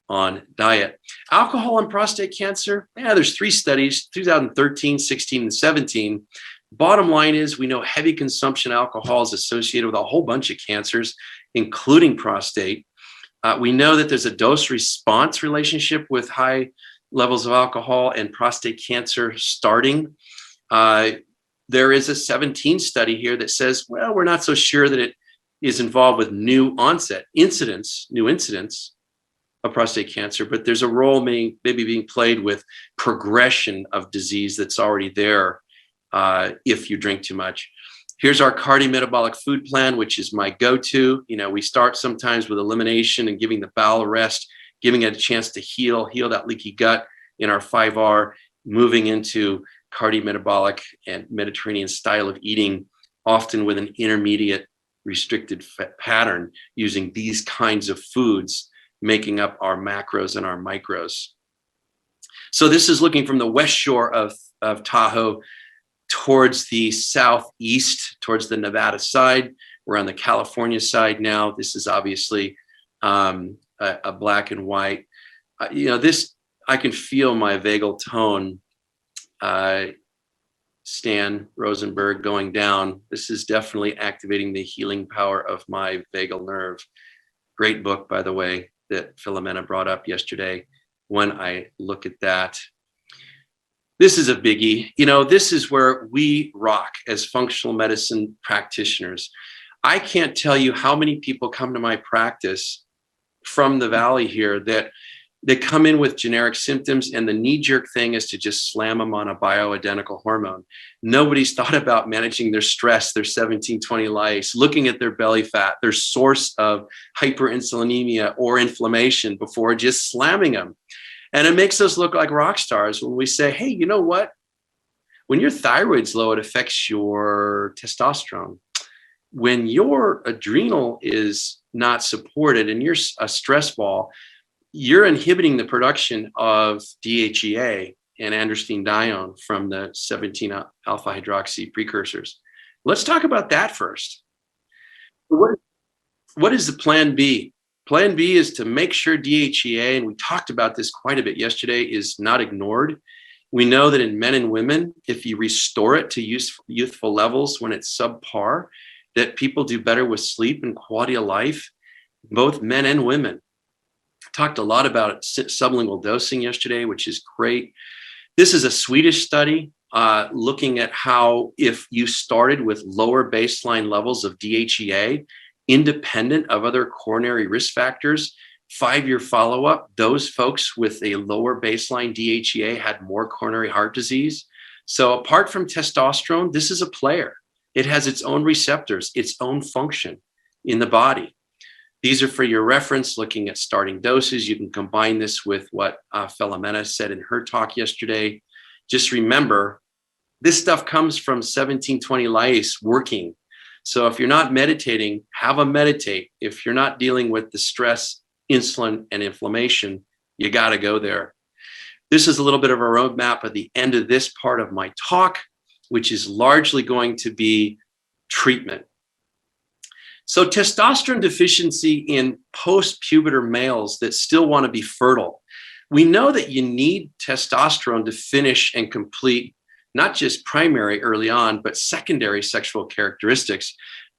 on diet. Alcohol and prostate cancer, there's 3 studies, 2013, 16, and 17. Bottom line is, we know heavy consumption of alcohol is associated with a whole bunch of cancers, including prostate. We know that there's a dose-response relationship with high levels of alcohol and prostate cancer starting. There is a 17 study here that says, well, we're not so sure that it is involved with new incidents of prostate cancer, but there's a role maybe being played with progression of disease that's already there if you drink too much. Here's our cardiometabolic food plan, which is my go-to. We start sometimes with elimination and giving the bowel a rest, giving it a chance to heal that leaky gut in our 5R, moving into cardiometabolic and Mediterranean style of eating, often with an intermediate restricted pattern, using these kinds of foods, making up our macros and our micros. So this is looking from the west shore of Tahoe towards the southeast, towards the Nevada side. We're on the California side now. This is obviously a black and white. This, I can feel my vagal tone, Stan Rosenberg, going down. This is definitely activating the healing power of my vagal nerve. Great book, by the way, that Philomena brought up yesterday. When I look at that, this is a biggie. This is where we rock as functional medicine practitioners. I can't tell you how many people come to my practice from the Valley here that they come in with generic symptoms, and the knee-jerk thing is to just slam them on a bioidentical hormone. Nobody's thought about managing their stress, their 1720 lice, looking at their belly fat, their source of hyperinsulinemia or inflammation before just slamming them. And it makes us look like rock stars when we say, hey, you know what? When your thyroid's low, it affects your testosterone. When your adrenal is not supported and you're a stress ball, you're inhibiting the production of DHEA and androstenedione from the 17 alpha hydroxy precursors. Let's talk about that first. What is the plan B? Plan B is to make sure DHEA, and we talked about this quite a bit yesterday, is not ignored. We know that in men and women, if you restore it to youthful levels when it's subpar, that people do better with sleep and quality of life, both men and women. Talked a lot about sublingual dosing yesterday, which is great. This is a Swedish study looking at how, if you started with lower baseline levels of DHEA, independent of other coronary risk factors, 5-year follow-up, those folks with a lower baseline DHEA had more coronary heart disease. So apart from testosterone, this is a player. It has its own receptors, its own function in the body. These are for your reference, looking at starting doses. You can combine this with what Jimenez said in her talk yesterday. Just remember, this stuff comes from 1720 lyase working. So if you're not meditating, have a meditate. If you're not dealing with the stress, insulin, and inflammation, you got to go there. This is a little bit of a roadmap at the end of this part of my talk, which is largely going to be treatment. So testosterone deficiency in post-pubertal males that still want to be fertile. We know that you need testosterone to finish and complete not just primary early on, but secondary sexual characteristics.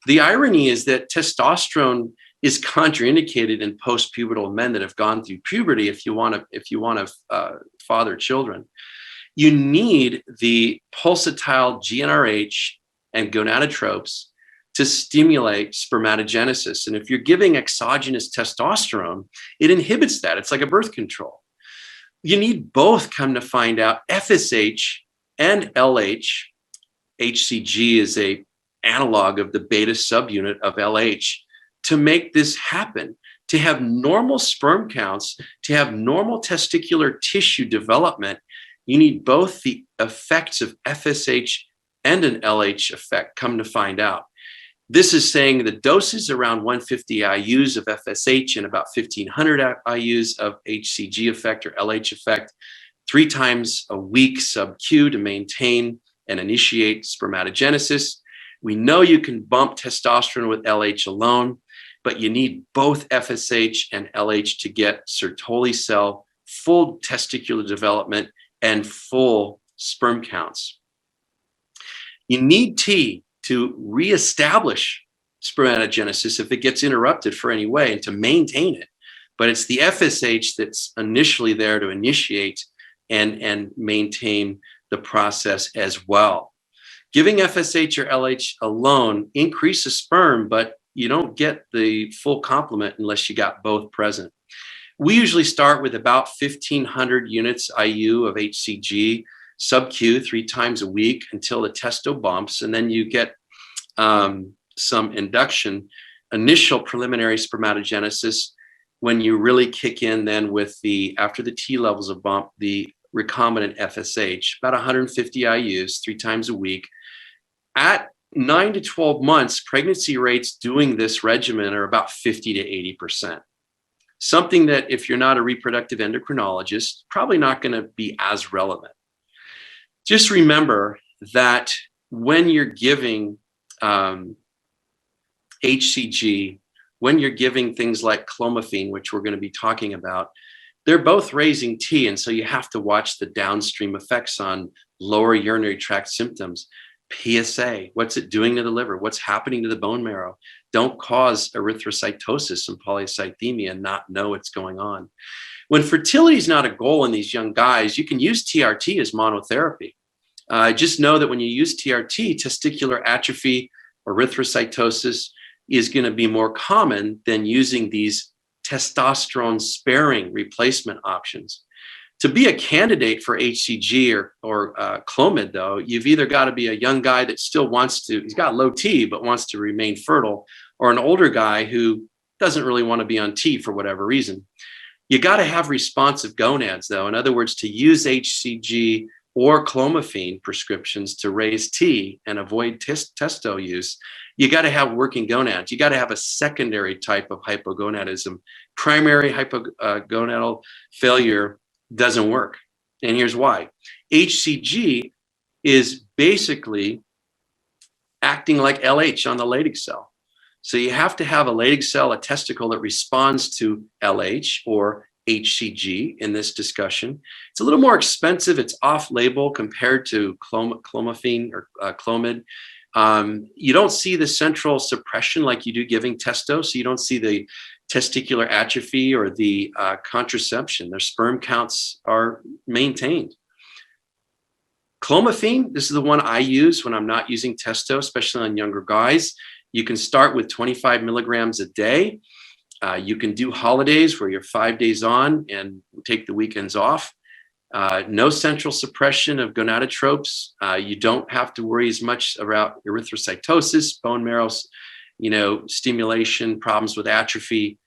The irony is that testosterone is contraindicated in post-pubertal men that have gone through puberty if you want to father children. You need the pulsatile GnRH and gonadotropes to stimulate spermatogenesis. And if you're giving exogenous testosterone, it inhibits that. It's like a birth control. You need both, come to find out, FSH and LH. HCG is a analog of the beta subunit of LH. To make this happen, to have normal sperm counts, to have normal testicular tissue development, you need both the effects of FSH and an LH effect, come to find out. This is saying the doses around 150 IUs of FSH and about 1500 IUs of HCG effect or LH effect, 3 times a week sub-Q to maintain and initiate spermatogenesis. We know you can bump testosterone with LH alone, but you need both FSH and LH to get Sertoli cell, full testicular development, and full sperm counts. You need T to reestablish spermatogenesis if it gets interrupted for any way and to maintain it. But it's the FSH that's initially there to initiate and maintain the process as well. Giving FSH or LH alone increases sperm, but you don't get the full complement unless you got both present. We usually start with about 1,500 units IU of HCG, sub-Q 3 times a week until the testo bumps, and then you get some induction, initial preliminary spermatogenesis, when you really kick in then with after the T levels of bump, the recombinant FSH, about 150 IUs 3 times a week. At 9 to 12 months, pregnancy rates doing this regimen are about 50 to 80%. Something that if you're not a reproductive endocrinologist, probably not going to be as relevant. Just remember that when you're giving HCG, when you're giving things like clomiphene, which we're going to be talking about, they're both raising T, and so you have to watch the downstream effects on lower urinary tract symptoms. PSA, what's it doing to the liver? What's happening to the bone marrow? Don't cause erythrocytosis and polycythemia and not know what's going on. When fertility is not a goal in these young guys, you can use TRT as monotherapy. Just know that when you use TRT, testicular atrophy, erythrocytosis is going to be more common than using these testosterone sparing replacement options. To be a candidate for HCG or Clomid, though, you've either got to be a young guy that still wants to, he's got low T, but wants to remain fertile, or an older guy who doesn't really want to be on T for whatever reason. You got to have responsive gonads, though. In other words, to use HCG or clomiphene prescriptions to raise T and avoid testo use, you got to have working gonads. You got to have a secondary type of hypogonadism. Primary hypogonadal failure doesn't work. And here's why. HCG is basically acting like LH on the Leydig cell. So you have to have a Leydig cell, a testicle that responds to LH or HCG in this discussion. It's a little more expensive. It's off-label compared to clomiphene or Clomid. You don't see the central suppression like you do giving testo, so you don't see the testicular atrophy or the contraception. Their sperm counts are maintained. Clomiphene, this is the one I use when I'm not using testo, especially on younger guys. You can start with 25 milligrams a day. You can do holidays where you're 5 days on and take the weekends off. No central suppression of gonadotropes. You don't have to worry as much about erythrocytosis, bone marrow stimulation, problems with atrophy,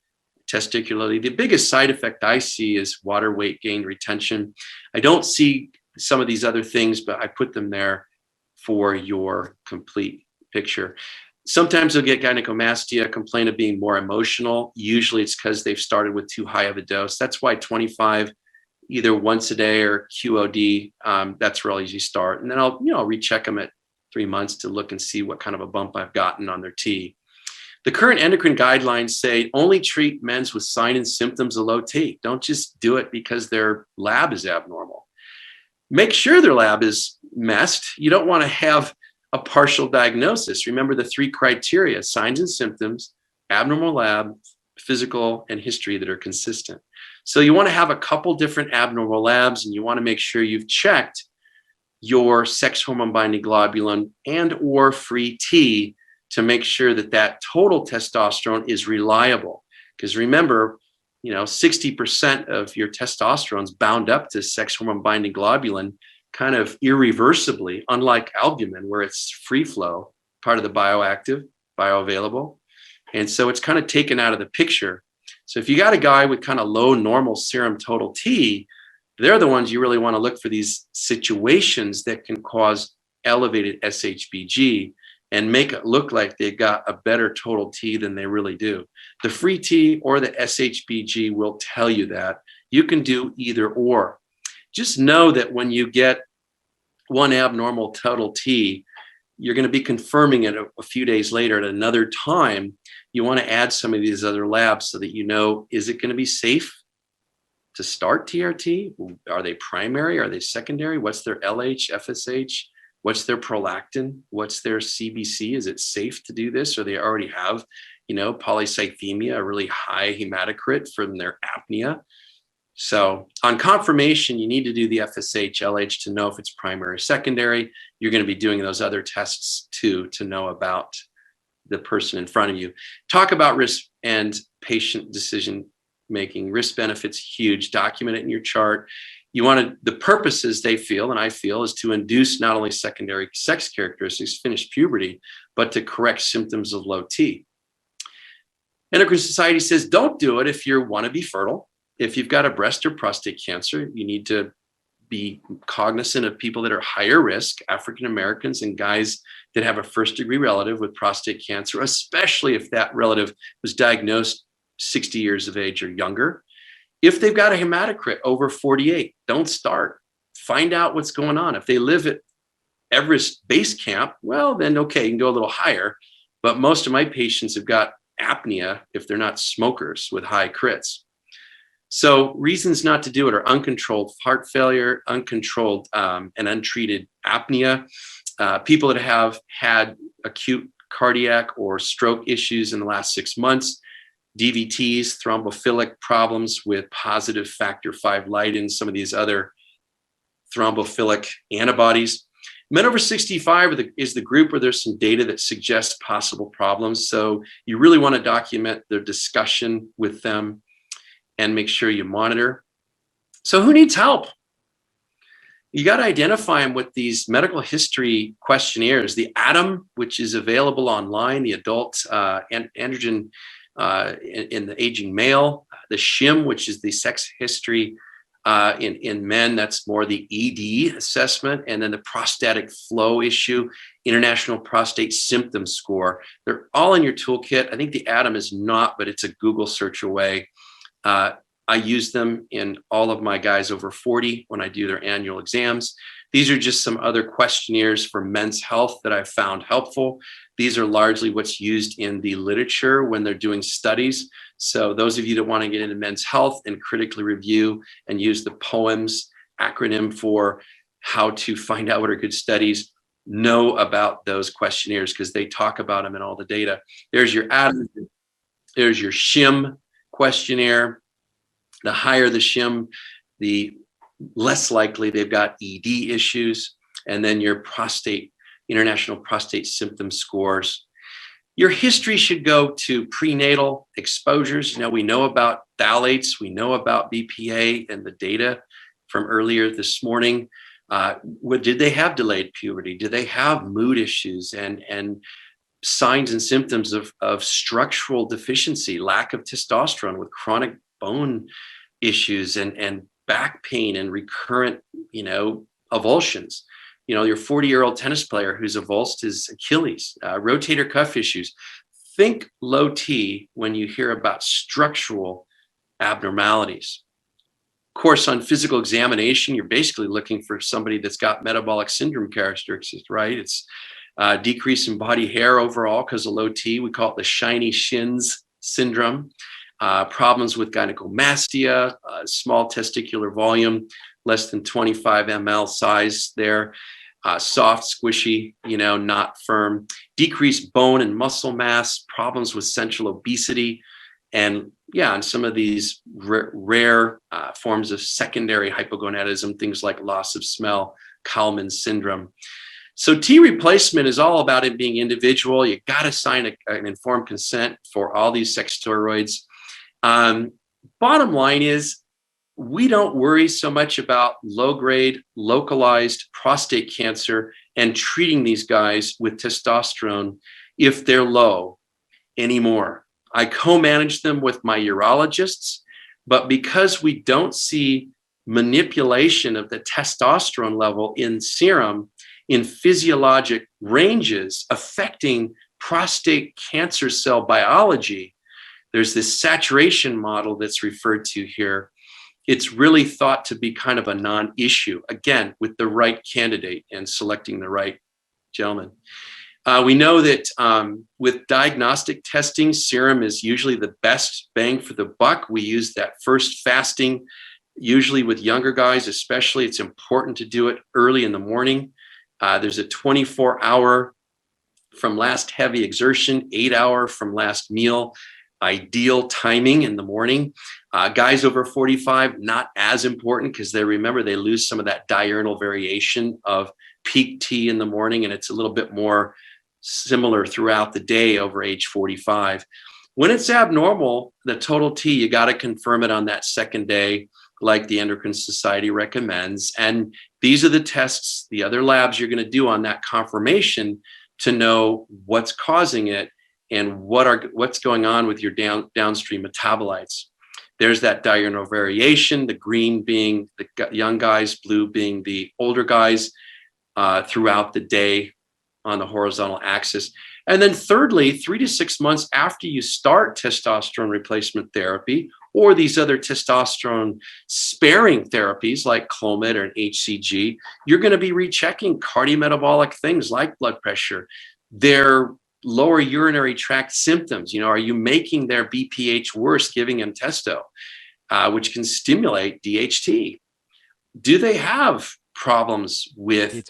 testicularity. The biggest side effect I see is water, weight gain, retention. I don't see some of these other things, but I put them there for your complete picture. Sometimes they'll get gynecomastia, complain of being more emotional. Usually it's because they've started with too high of a dose. That's why 25, either once a day or QOD, that's where I'll usually start. And then I'll recheck them at 3 months to look and see what kind of a bump I've gotten on their T. The current endocrine guidelines say only treat men's with signs and symptoms of low T. Don't just do it because their lab is abnormal. Make sure their lab is messed. You don't want to have a partial diagnosis. Remember the 3 criteria: signs and symptoms, abnormal lab, physical, and history that are consistent. So you want to have a couple different abnormal labs, and you want to make sure you've checked your sex hormone binding globulin and or free T to make sure that that total testosterone is reliable. Because remember, 60% of your testosterone is bound up to sex hormone binding globulin kind of irreversibly, unlike albumin, where it's free flow, part of the bioactive, bioavailable. And so it's kind of taken out of the picture. So if you got a guy with kind of low normal serum total T, they're the ones you really want to look for these situations that can cause elevated SHBG and make it look like they've got a better total T than they really do. The free T or the SHBG will tell you that. You can do either or. Just know that when you get one abnormal total T, you're going to be confirming it a few days later at another time. You want to add some of these other labs so that is it going to be safe to start TRT? Are they primary? Are they secondary? What's their LH, FSH? What's their prolactin? What's their CBC? Is it safe to do this? Or they already have, polycythemia, a really high hematocrit from their apnea. So on confirmation, you need to do the FSH, LH to know if it's primary or secondary. You're going to be doing those other tests too to know about the person in front of you. Talk about risk and patient decision making. Risk benefits huge. Document it in your chart. The purposes they feel, and I feel, is to induce not only secondary sex characteristics, finish puberty, but to correct symptoms of low T. Endocrine Society says don't do it if you want to be fertile. If you've got a breast or prostate cancer, you need to be cognizant of people that are higher risk, African Americans and guys that have a first-degree relative with prostate cancer, especially if that relative was diagnosed 60 years of age or younger. If they've got a hematocrit over 48, don't start. Find out what's going on. If they live at Everest Base Camp, well, then okay, you can go a little higher. But most of my patients have got apnea if they're not smokers with high crits. So reasons not to do it are uncontrolled heart failure, uncontrolled and untreated apnea, people that have had acute cardiac or stroke issues in the last 6 months, DVTs, thrombophilic problems with positive factor V Leiden, some of these other thrombophilic antibodies. Men over 65 is the group where there's some data that suggests possible problems. So you really want to document their discussion with them and make sure you monitor. So who needs help? You got to identify them with these medical history questionnaires. The ADAM, which is available online, the adult androgen in the aging male, the SHIM, which is the sex history in men, that's more the ED assessment, and then the prostatic flow issue, International Prostate Symptom Score. They're all in your toolkit. I think the ADAM is not, but it's a Google search away. I use them in all of my guys over 40 when I do their annual exams. These are just some other questionnaires for men's health that I found helpful. These are largely what's used in the literature when they're doing studies. So those of you that want to get into men's health and critically review and use the POEMS acronym for how to find out what are good studies, know about those questionnaires because they talk about them in all the data. There's your ADAM, there's your SHIM questionnaire. The higher the SHIM, the less likely they've got ED issues. And then your International Prostate Symptom Scores. Your history should go to prenatal exposures. We know about phthalates, we know about BPA and the data from earlier this morning. Did they have delayed puberty? Did they have mood issues and signs and symptoms of structural deficiency, lack of testosterone with chronic bone issues and back pain and recurrent, avulsions. Your 40-year-old tennis player who's avulsed his Achilles, rotator cuff issues. Think low T when you hear about structural abnormalities. Of course, on physical examination, you're basically looking for somebody that's got metabolic syndrome characteristics, right? It's decrease in body hair overall because of low T. We call it the shiny shins syndrome. Problems with gynecomastia, small testicular volume, less than 25 ml size there, soft, squishy, not firm, decreased bone and muscle mass, problems with central obesity, and some of these rare forms of secondary hypogonadism, things like loss of smell, Kalman's syndrome. So T replacement is all about it being individual. You got to sign an informed consent for all these sex steroids. Bottom line is, we don't worry so much about low-grade, localized prostate cancer and treating these guys with testosterone if they're low anymore. I co-manage them with my urologists, but because we don't see manipulation of the testosterone level in serum in physiologic ranges affecting prostate cancer cell biology, there's this saturation model that's referred to here. It's really thought to be kind of a non-issue, again, with the right candidate and selecting the right gentleman. We know that with diagnostic testing, serum is usually the best bang for the buck. We use that first fasting, usually with younger guys especially. It's important to do it early in the morning. There's a 24-hour from last heavy exertion, 8-hour from last meal, ideal timing in the morning. Guys over 45, not as important because they lose some of that diurnal variation of peak T in the morning, and it's a little bit more similar throughout the day over age 45. When it's abnormal, the total T, you got to confirm it on that second day, like the Endocrine Society recommends. And these are the tests, the other labs you're going to do on that confirmation to know what's causing it and what's going on with your downstream metabolites. There's that diurnal variation, the green being the young guys, blue being the older guys throughout the day on the horizontal axis. And then thirdly, 3 to 6 months after you start testosterone replacement therapy or these other testosterone sparing therapies like Clomid or an HCG, you're going to be rechecking cardiometabolic things like blood pressure, their lower urinary tract symptoms. Are you making their BPH worse, giving them testo, which can stimulate DHT? Do they have problems with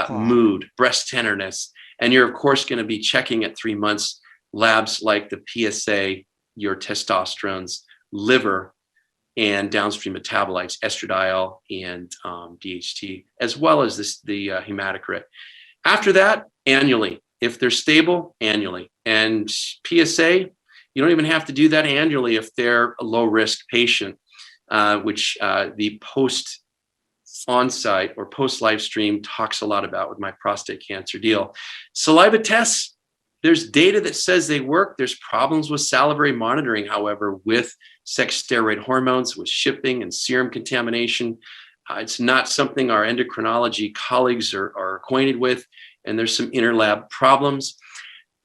mood, breast tenderness? And you're, of course, going to be checking at 3 months labs like the PSA, your testosterones, liver, and downstream metabolites, estradiol and DHT, as well as the hematocrit. After that, annually. If they're stable, annually. And PSA, you don't even have to do that annually if they're a low-risk patient, which the post-on-site or post-live stream talks a lot about with my prostate cancer deal. Saliva tests, there's data that says they work. There's problems with salivary monitoring, however, with sex steroid hormones, with shipping and serum contamination. It's not something our endocrinology colleagues are acquainted with, and there's some interlab problems.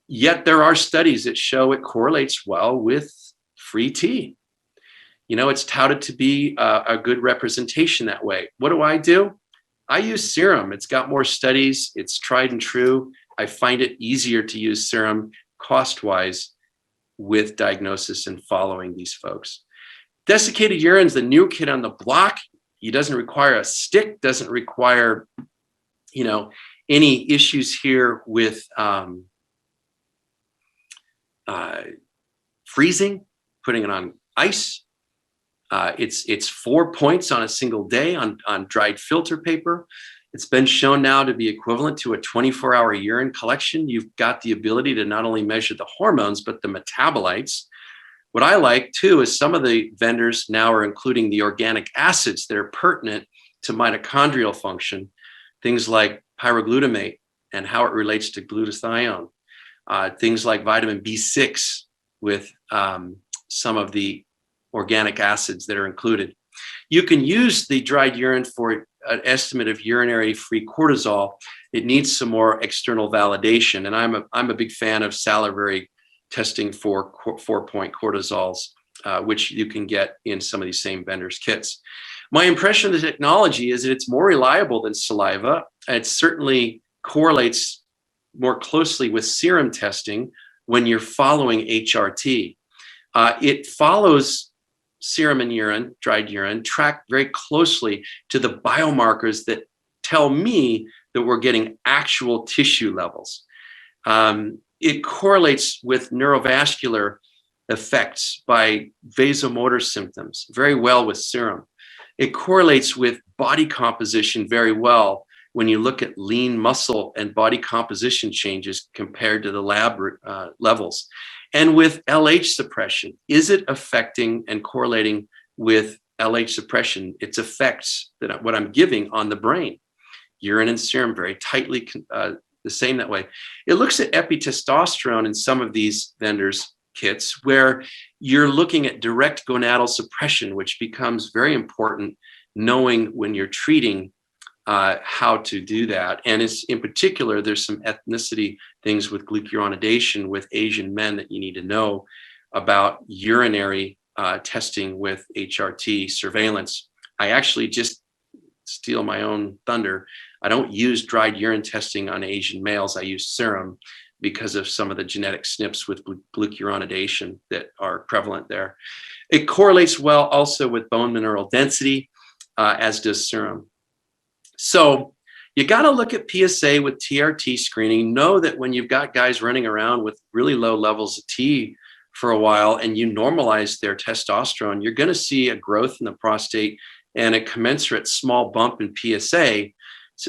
Yet there are studies that show it correlates well with free T. It's touted to be a good representation that way. What do? I use serum. It's got more studies. It's tried and true. I find it easier to use serum cost-wise with diagnosis and following these folks. Desiccated urine's the new kid on the block. He doesn't require a stick, doesn't require, any issues here with freezing, putting it on ice. It's 4 points on a single day on dried filter paper. It's been shown now to be equivalent to a 24-hour urine collection. You've got the ability to not only measure the hormones, but the metabolites. What I like too is some of the vendors now are including the organic acids that are pertinent to mitochondrial function, things like pyroglutamate and how it relates to glutathione. things like vitamin B6 with some of the organic acids that are included. You can use the dried urine for an estimate of urinary free cortisol. It needs some more external validation, and I'm a big fan of salivary testing for 4-point cortisols, which you can get in some of these same vendors' kits. My impression of the technology is that it's more reliable than saliva. It certainly correlates more closely with serum testing when you're following HRT. It follows serum and urine, dried urine, track very closely to the biomarkers that tell me that we're getting actual tissue levels. It correlates with neurovascular effects by vasomotor symptoms very well with serum. It correlates with body composition very well when you look at lean muscle and body composition changes compared to the lab levels. And with LH suppression, is it affecting and correlating with LH suppression, its effects that what I'm giving on the brain? Urine and serum very tightly the same that way. It looks at epitestosterone in some of these vendors' kits where you're looking at direct gonadal suppression, which becomes very important knowing when you're treating how to do that. And it's, in particular, there's some ethnicity things with glucuronidation with Asian men that you need to know about urinary testing with HRT surveillance. I actually just steal my own thunder. I don't use dried urine testing on Asian males. I use serum because of some of the genetic SNPs with glucuronidation that are prevalent there. It correlates well also with bone mineral density, as does serum. So you got to look at PSA with TRT screening. Know that when you've got guys running around with really low levels of T for a while and you normalize their testosterone, you're going to see a growth in the prostate and a commensurate small bump in PSA,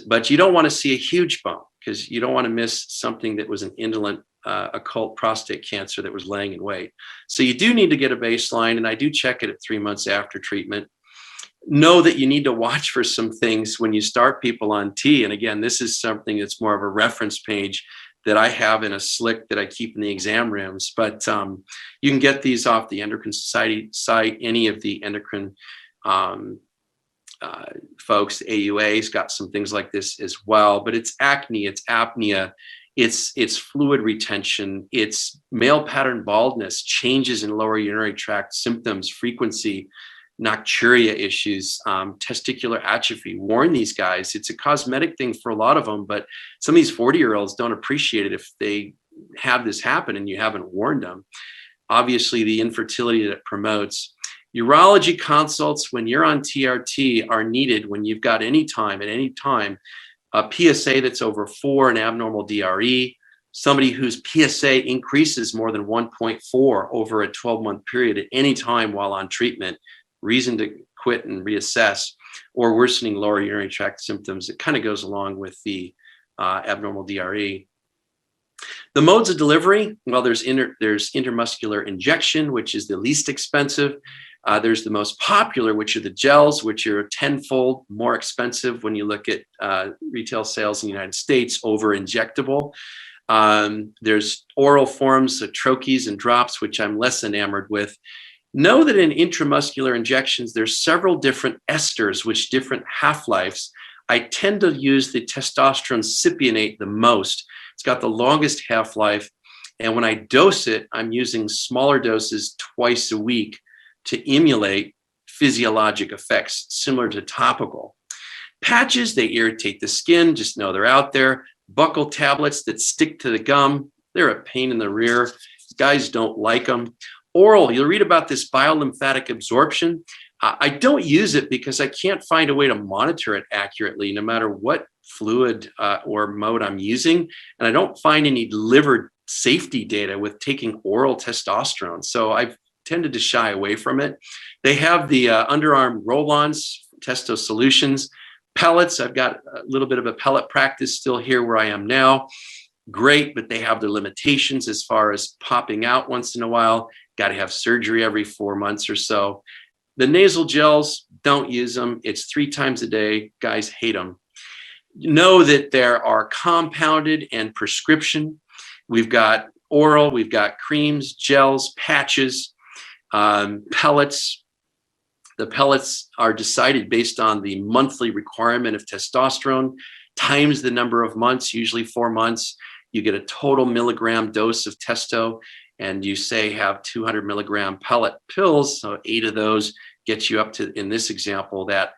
but you don't want to see a huge bump because you don't want to miss something that was an indolent occult prostate cancer that was laying in wait. So you do need to get a baseline, and I do check it at 3 months after treatment. Know that you need to watch for some things when you start people on T. And again, this is something that's more of a reference page that I have in a slick that I keep in the exam rooms. But you can get these off the Endocrine Society site. Any of the endocrine folks, AUA's got some things like this as well. But it's acne, it's apnea, it's fluid retention, it's male pattern baldness, changes in lower urinary tract symptoms, frequency, nocturia issues, testicular atrophy. Warn these guys. It's a cosmetic thing for a lot of them, but some of these 40-year-olds don't appreciate it if they have this happen and you haven't warned them. Obviously, the infertility that it promotes. Urology consults when you're on TRT are needed when you've got any time, at any time, a PSA that's over 4, an abnormal DRE, somebody whose PSA increases more than 1.4 over a 12-month period at any time while on treatment, reason to quit and reassess, or worsening lower urinary tract symptoms. It kind of goes along with the abnormal DRE. The modes of delivery, well, there's intramuscular injection, which is the least expensive. There's the most popular, which are the gels, which are tenfold more expensive when you look at retail sales in the United States over injectable. There's oral forms of troches and drops, which I'm less enamored with. Know that in intramuscular injections, there's several different esters with different half-lives. I tend to use the testosterone cypionate the most. It's got the longest half-life. And when I dose it, I'm using smaller doses twice a week to emulate physiologic effects similar to topical. Patches, they irritate the skin. Just know they're out there. Buccal tablets that stick to the gum, they're a pain in the rear. Guys don't like them. Oral, you'll read about this biolymphatic absorption. I don't use it because I can't find a way to monitor it accurately, no matter what fluid or mode I'm using. And I don't find any liver safety data with taking oral testosterone. So I've tended to shy away from it. They have the underarm roll-ons, Testo Solutions, pellets. I've got a little bit of a pellet practice still here where I am now. Great, but they have their limitations as far as popping out once in a while. Got to have surgery every 4 months or so. The nasal gels, don't use them. It's 3 times a day. Guys hate them. Know that there are compounded and prescription. We've got oral, we've got creams, gels, patches, pellets. The pellets are decided based on the monthly requirement of testosterone times the number of months, usually 4 months. You get a total milligram dose of testo, and you say have 200 milligram pellet pills. So 8 of those get you up to, in this example, that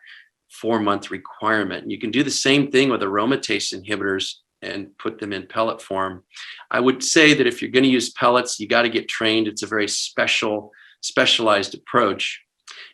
4-month requirement. You can do the same thing with aromatase inhibitors and put them in pellet form. I would say that if you're going to use pellets, you got to get trained. It's a very specialized approach.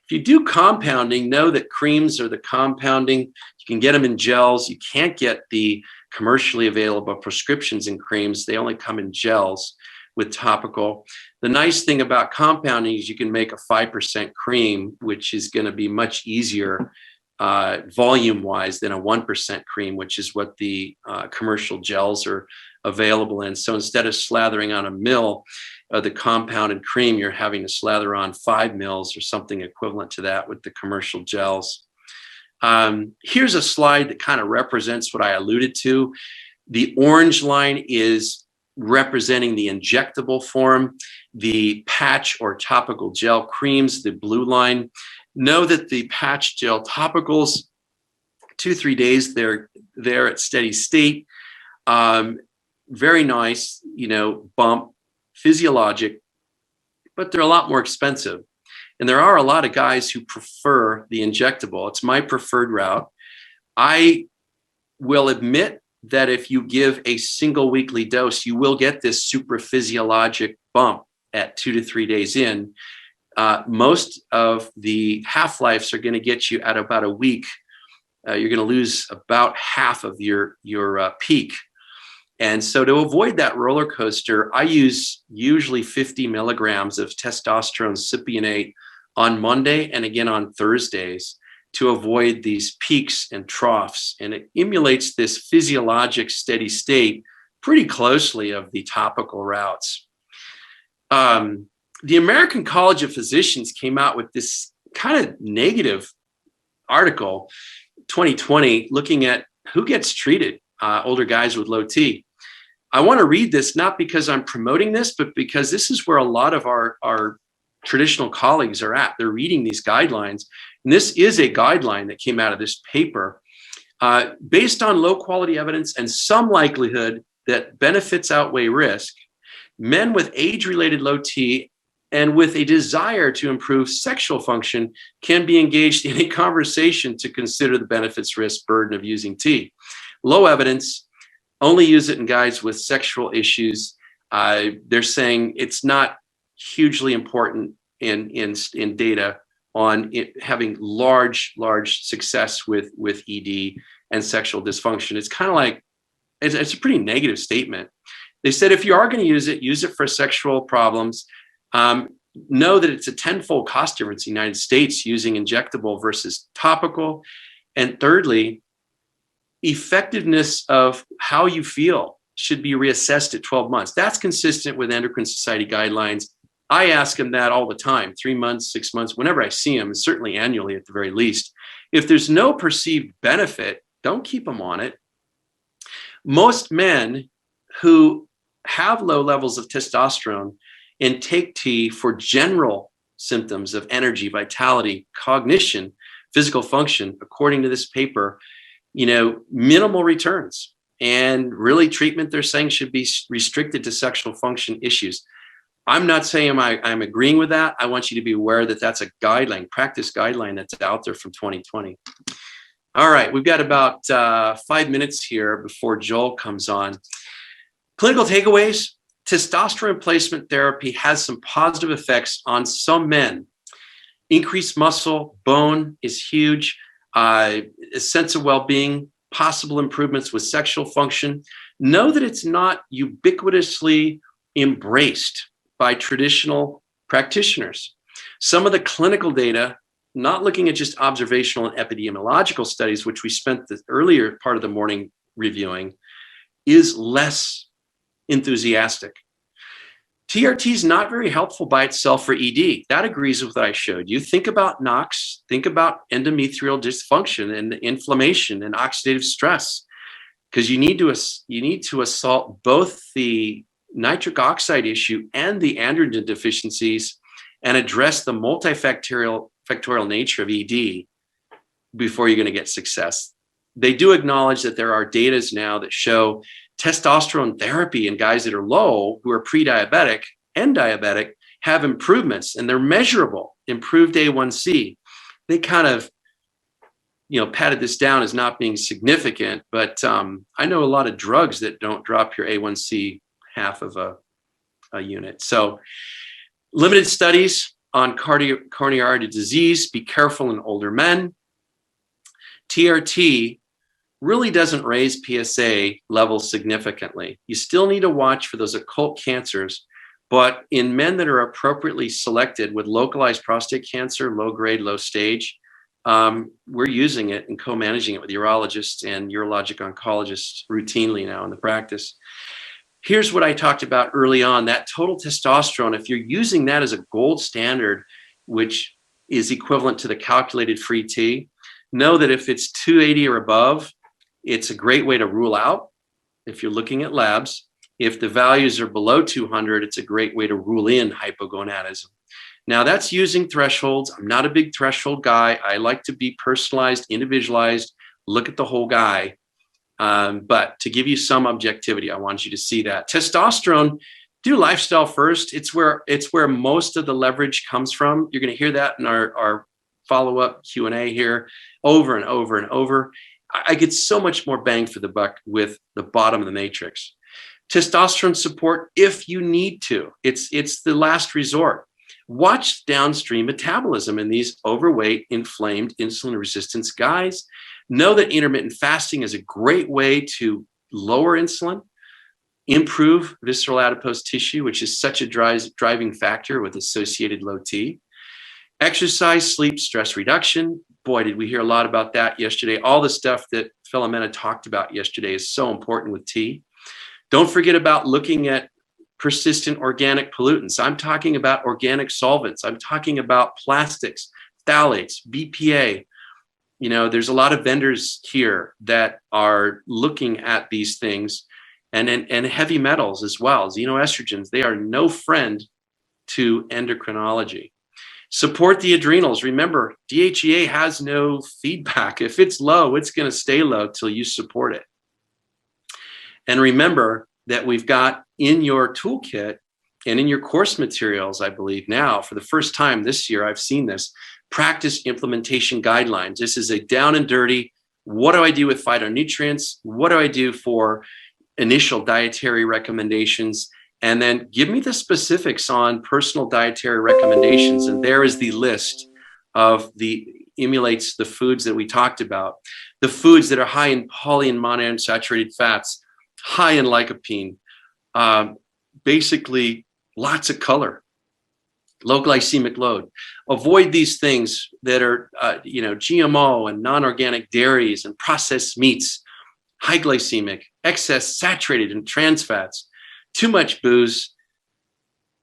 If you do compounding, know that creams are the compounding. You can get them in gels. You can't get the commercially available prescriptions in creams. They only come in gels with topical. The nice thing about compounding is you can make a 5% cream, which is going to be much easier volume-wise than a 1% cream, which is what the commercial gels are available in. So instead of slathering on a mil of the compounded cream, you're having to slather on 5 mils or something equivalent to that with the commercial gels. Here's a slide that kind of represents what I alluded to. The orange line is representing the injectable form, the patch or topical gel creams, the blue line. Know that the patch gel topicals, 2-3 days, they're there at steady state. Very nice, bump, physiologic, but they're a lot more expensive. And there are a lot of guys who prefer the injectable. It's my preferred route. I will admit that if you give a single weekly dose, you will get this super physiologic bump at 2 to 3 days in. Most of the half-lives are going to get you at about a week. You're going to lose about half of your peak. And so to avoid that roller coaster, I use usually 50 milligrams of testosterone cypionate on Monday and again on Thursdays to avoid these peaks and troughs. And it emulates this physiologic steady state pretty closely of the topical routes. The American College of Physicians came out with this kind of negative article, 2020, looking at who gets treated, older guys with low T. I want to read this not because I'm promoting this, but because this is where a lot of our traditional colleagues are at. They're reading these guidelines. And this is a guideline that came out of this paper. Based on low quality evidence and some likelihood that benefits outweigh risk, men with age-related low T and with a desire to improve sexual function can be engaged in a conversation to consider the benefits, risk, burden of using T. Low evidence, only use it in guys with sexual issues. They're saying it's not hugely important in data on it having large success with ED and sexual dysfunction. It's kind of like, it's a pretty negative statement. They said if you are going to use it for sexual problems. Know that it's a 10-fold cost difference in the United States using injectable versus topical. And thirdly, effectiveness of how you feel should be reassessed at 12 months. That's consistent with Endocrine Society guidelines. I ask them that all the time, 3 months, 6 months, whenever I see them, certainly annually at the very least. If there's no perceived benefit, don't keep them on it. Most men who have low levels of testosterone and take T for general symptoms of energy, vitality, cognition, physical function, according to this paper, minimal returns. And really treatment, they're saying, should be restricted to sexual function issues. I'm not saying I'm agreeing with that. I want you to be aware that that's a guideline, practice guideline that's out there from 2020. All right, we've got about 5 minutes here before Joel comes on. Clinical takeaways. Testosterone replacement therapy has some positive effects on some men. Increased muscle, bone is huge. A sense of well-being, possible improvements with sexual function. Know that it's not ubiquitously embraced by traditional practitioners. Some of the clinical data, not looking at just observational and epidemiological studies, which we spent the earlier part of the morning reviewing, is less enthusiastic. TRT is not very helpful by itself for ED. That agrees with what I showed you. Think about NOx, think about endometrial dysfunction and inflammation and oxidative stress, because you need to assault both the nitric oxide issue and the androgen deficiencies and address the multifactorial nature of ED before you're going to get success. They do acknowledge that there are data now that show testosterone therapy in guys that are low, who are pre-diabetic and diabetic, have improvements, and they're measurable. Improved A1C. They kind of, patted this down as not being significant, but I know a lot of drugs that don't drop your A1C half of a unit. So limited studies on coronary artery disease. Be careful in older men. TRT really doesn't raise PSA levels significantly. You still need to watch for those occult cancers, but in men that are appropriately selected with localized prostate cancer, low grade, low stage, we're using it and co-managing it with urologists and urologic oncologists routinely now in the practice. Here's what I talked about early on, that total testosterone. If you're using that as a gold standard, which is equivalent to the calculated free T, know that if it's 280 or above, it's a great way to rule out if you're looking at labs. If the values are below 200, it's a great way to rule in hypogonadism. Now that's using thresholds. I'm not a big threshold guy. I like to be personalized, individualized, look at the whole guy. But to give you some objectivity, I want you to see that. Testosterone, do lifestyle first. It's where most of the leverage comes from. You're going to hear that in our follow-up Q&A here over and over and over. I get so much more bang for the buck with the bottom of the matrix. Testosterone support if you need to. It's the last resort. Watch downstream metabolism in these overweight, inflamed, insulin resistance guys. Know that intermittent fasting is a great way to lower insulin, improve visceral adipose tissue, which is such a driving factor with associated low T. Exercise, sleep, stress reduction. Boy, did we hear a lot about that yesterday. All the stuff that Philomena talked about yesterday is so important with T. Don't forget about looking at persistent organic pollutants. I'm talking about organic solvents. I'm talking about plastics, phthalates, BPA. There's a lot of vendors here that are looking at these things, and heavy metals as well, xenoestrogens. They are no friend to endocrinology. Support the adrenals. Remember, DHEA has no feedback. If it's low, it's going to stay low till you support it. And remember that we've got in your toolkit and in your course materials, I believe now, for the first time this year, I've seen this, practice implementation guidelines. This is a down and dirty, what do I do with phytonutrients? What do I do for initial dietary recommendations? And then give me the specifics on personal dietary recommendations. And there is the list of emulates the foods that we talked about. The foods that are high in poly and monounsaturated fats, high in lycopene, basically lots of color, low glycemic load. Avoid these things that are, GMO and non-organic dairies and processed meats, high glycemic, excess saturated and trans fats, too much booze,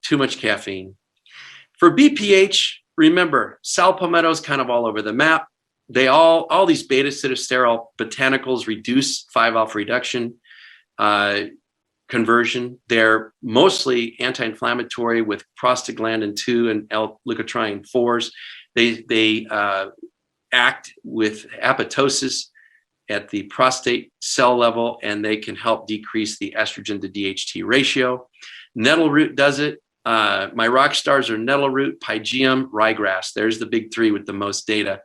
too much caffeine. For BPH, remember, sal palmetto is kind of all over the map. All these beta-sitosterol botanicals reduce 5-alpha reduction conversion. They're mostly anti-inflammatory with prostaglandin 2 and L-leukotriene 4s. They act with apoptosis at the prostate cell level, and they can help decrease the estrogen to DHT ratio. Nettle root does it. My rock stars are nettle root, pygeum, ryegrass. There's the big three with the most data.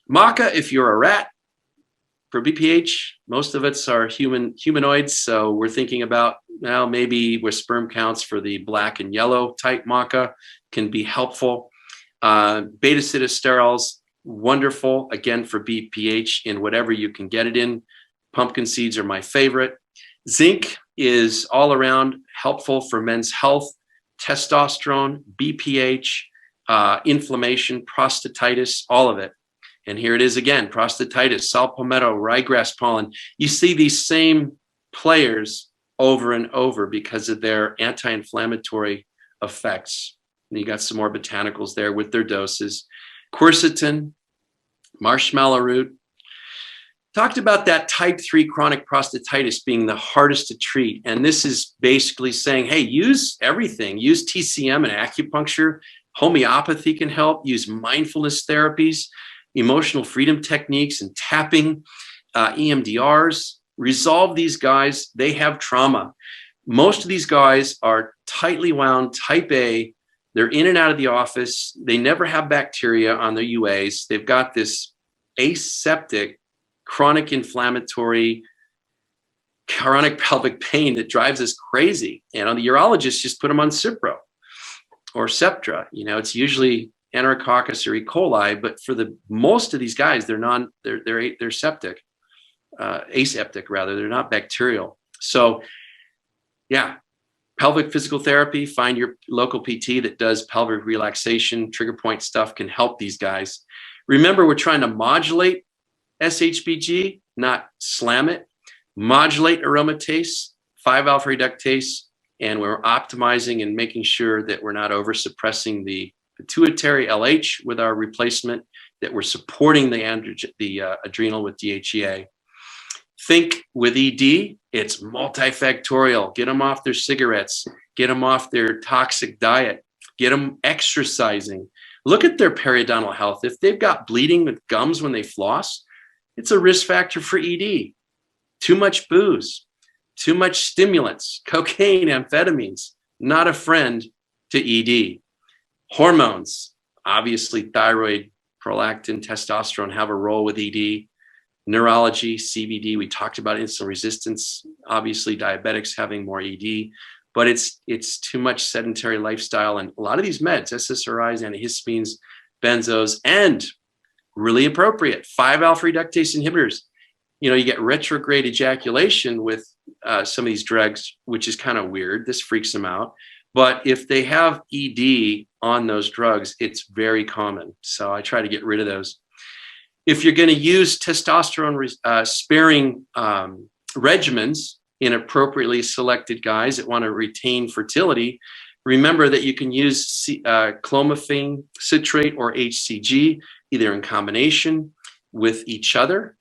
Maca, if you're a rat. For BPH, most of us are humanoids, so we're thinking about, maybe with sperm counts for the black and yellow type maca can be helpful. Beta-sitosterols, wonderful, again, for BPH in whatever you can get it in. Pumpkin seeds are my favorite. Zinc is all around helpful for men's health, testosterone, BPH, inflammation, prostatitis, all of it. And here it is again, prostatitis, sal palmetto, ryegrass pollen. You see these same players over and over because of their anti-inflammatory effects. And you got some more botanicals there with their doses. Quercetin, marshmallow root. Talked about that type 3 chronic prostatitis being the hardest to treat. And this is basically saying, hey, use everything. Use TCM and acupuncture. Homeopathy can help. Use mindfulness therapies, emotional freedom techniques, and tapping, EMDRs. Resolve these guys. They have trauma. Most of these guys are tightly wound, type A. They're in and out of the office. They never have bacteria on their UAs. They've got this aseptic, chronic inflammatory, chronic pelvic pain that drives us crazy. And the urologists just put them on Cipro or Septra. It's usually Enterococcus or E. coli, but for the most of these guys, they're septic, aseptic rather. They're not bacterial. So, yeah, pelvic physical therapy. Find your local PT that does pelvic relaxation, trigger point stuff can help these guys. Remember, we're trying to modulate SHBG, not slam it. Modulate aromatase, 5-alpha reductase, and we're optimizing and making sure that we're not over suppressing the pituitary LH with our replacement, that we're supporting the adrenal with DHEA. Think with ED, it's multifactorial. Get them off their cigarettes, get them off their toxic diet, get them exercising. Look at their periodontal health. If they've got bleeding with gums when they floss, it's a risk factor for ED. Too much booze, too much stimulants, cocaine, amphetamines, not a friend to ED. Hormones, obviously thyroid, prolactin, testosterone have a role with ED. Neurology, CVD, we talked about insulin resistance, obviously diabetics having more ED, but it's too much sedentary lifestyle. And a lot of these meds, SSRIs, antihistamines, benzos, and really appropriate 5-alpha reductase inhibitors. You get retrograde ejaculation with some of these drugs, which is kind of weird. This freaks them out. But if they have ED on those drugs, it's very common. So I try to get rid of those. If you're going to use testosterone sparing regimens in appropriately selected guys that want to retain fertility, remember that you can use clomiphene citrate or HCG, either in combination with each other,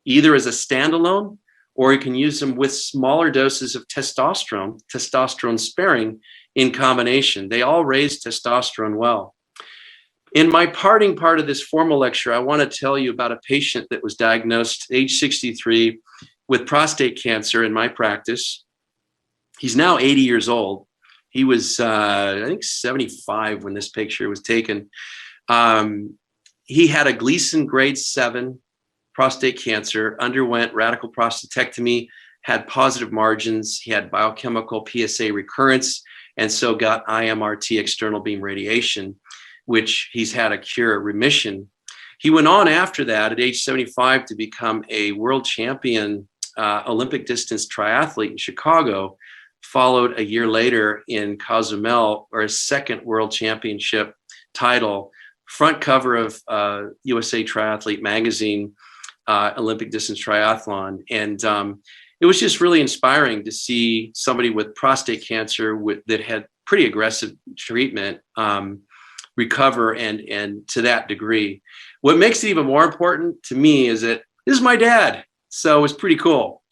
either as a standalone, or you can use them with smaller doses of testosterone sparing in combination. They all raise testosterone well. In my parting part of this formal lecture, I want to tell you about a patient that was diagnosed age 63 with prostate cancer in my practice. He's now 80 years old. He was, I think, 75 when this picture was taken. He had a Gleason grade 7 prostate cancer, underwent radical prostatectomy, had positive margins. He had biochemical PSA recurrence, and so got IMRT, external beam radiation, which he's had a cure remission. He went on after that at age 75 to become a world champion Olympic distance triathlete in Chicago, followed a year later in Cozumel, or his second world championship title, front cover of USA Triathlete magazine, Olympic distance triathlon. And it was just really inspiring to see somebody with prostate cancer that had pretty aggressive treatment recover and to that degree. What makes it even more important to me is that this is my dad. So it's pretty cool.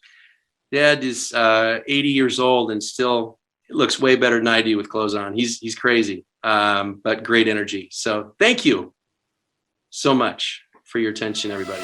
Dad is 80 years old and still looks way better than I do with clothes on. He's crazy, but great energy. So thank you so much for your attention, everybody.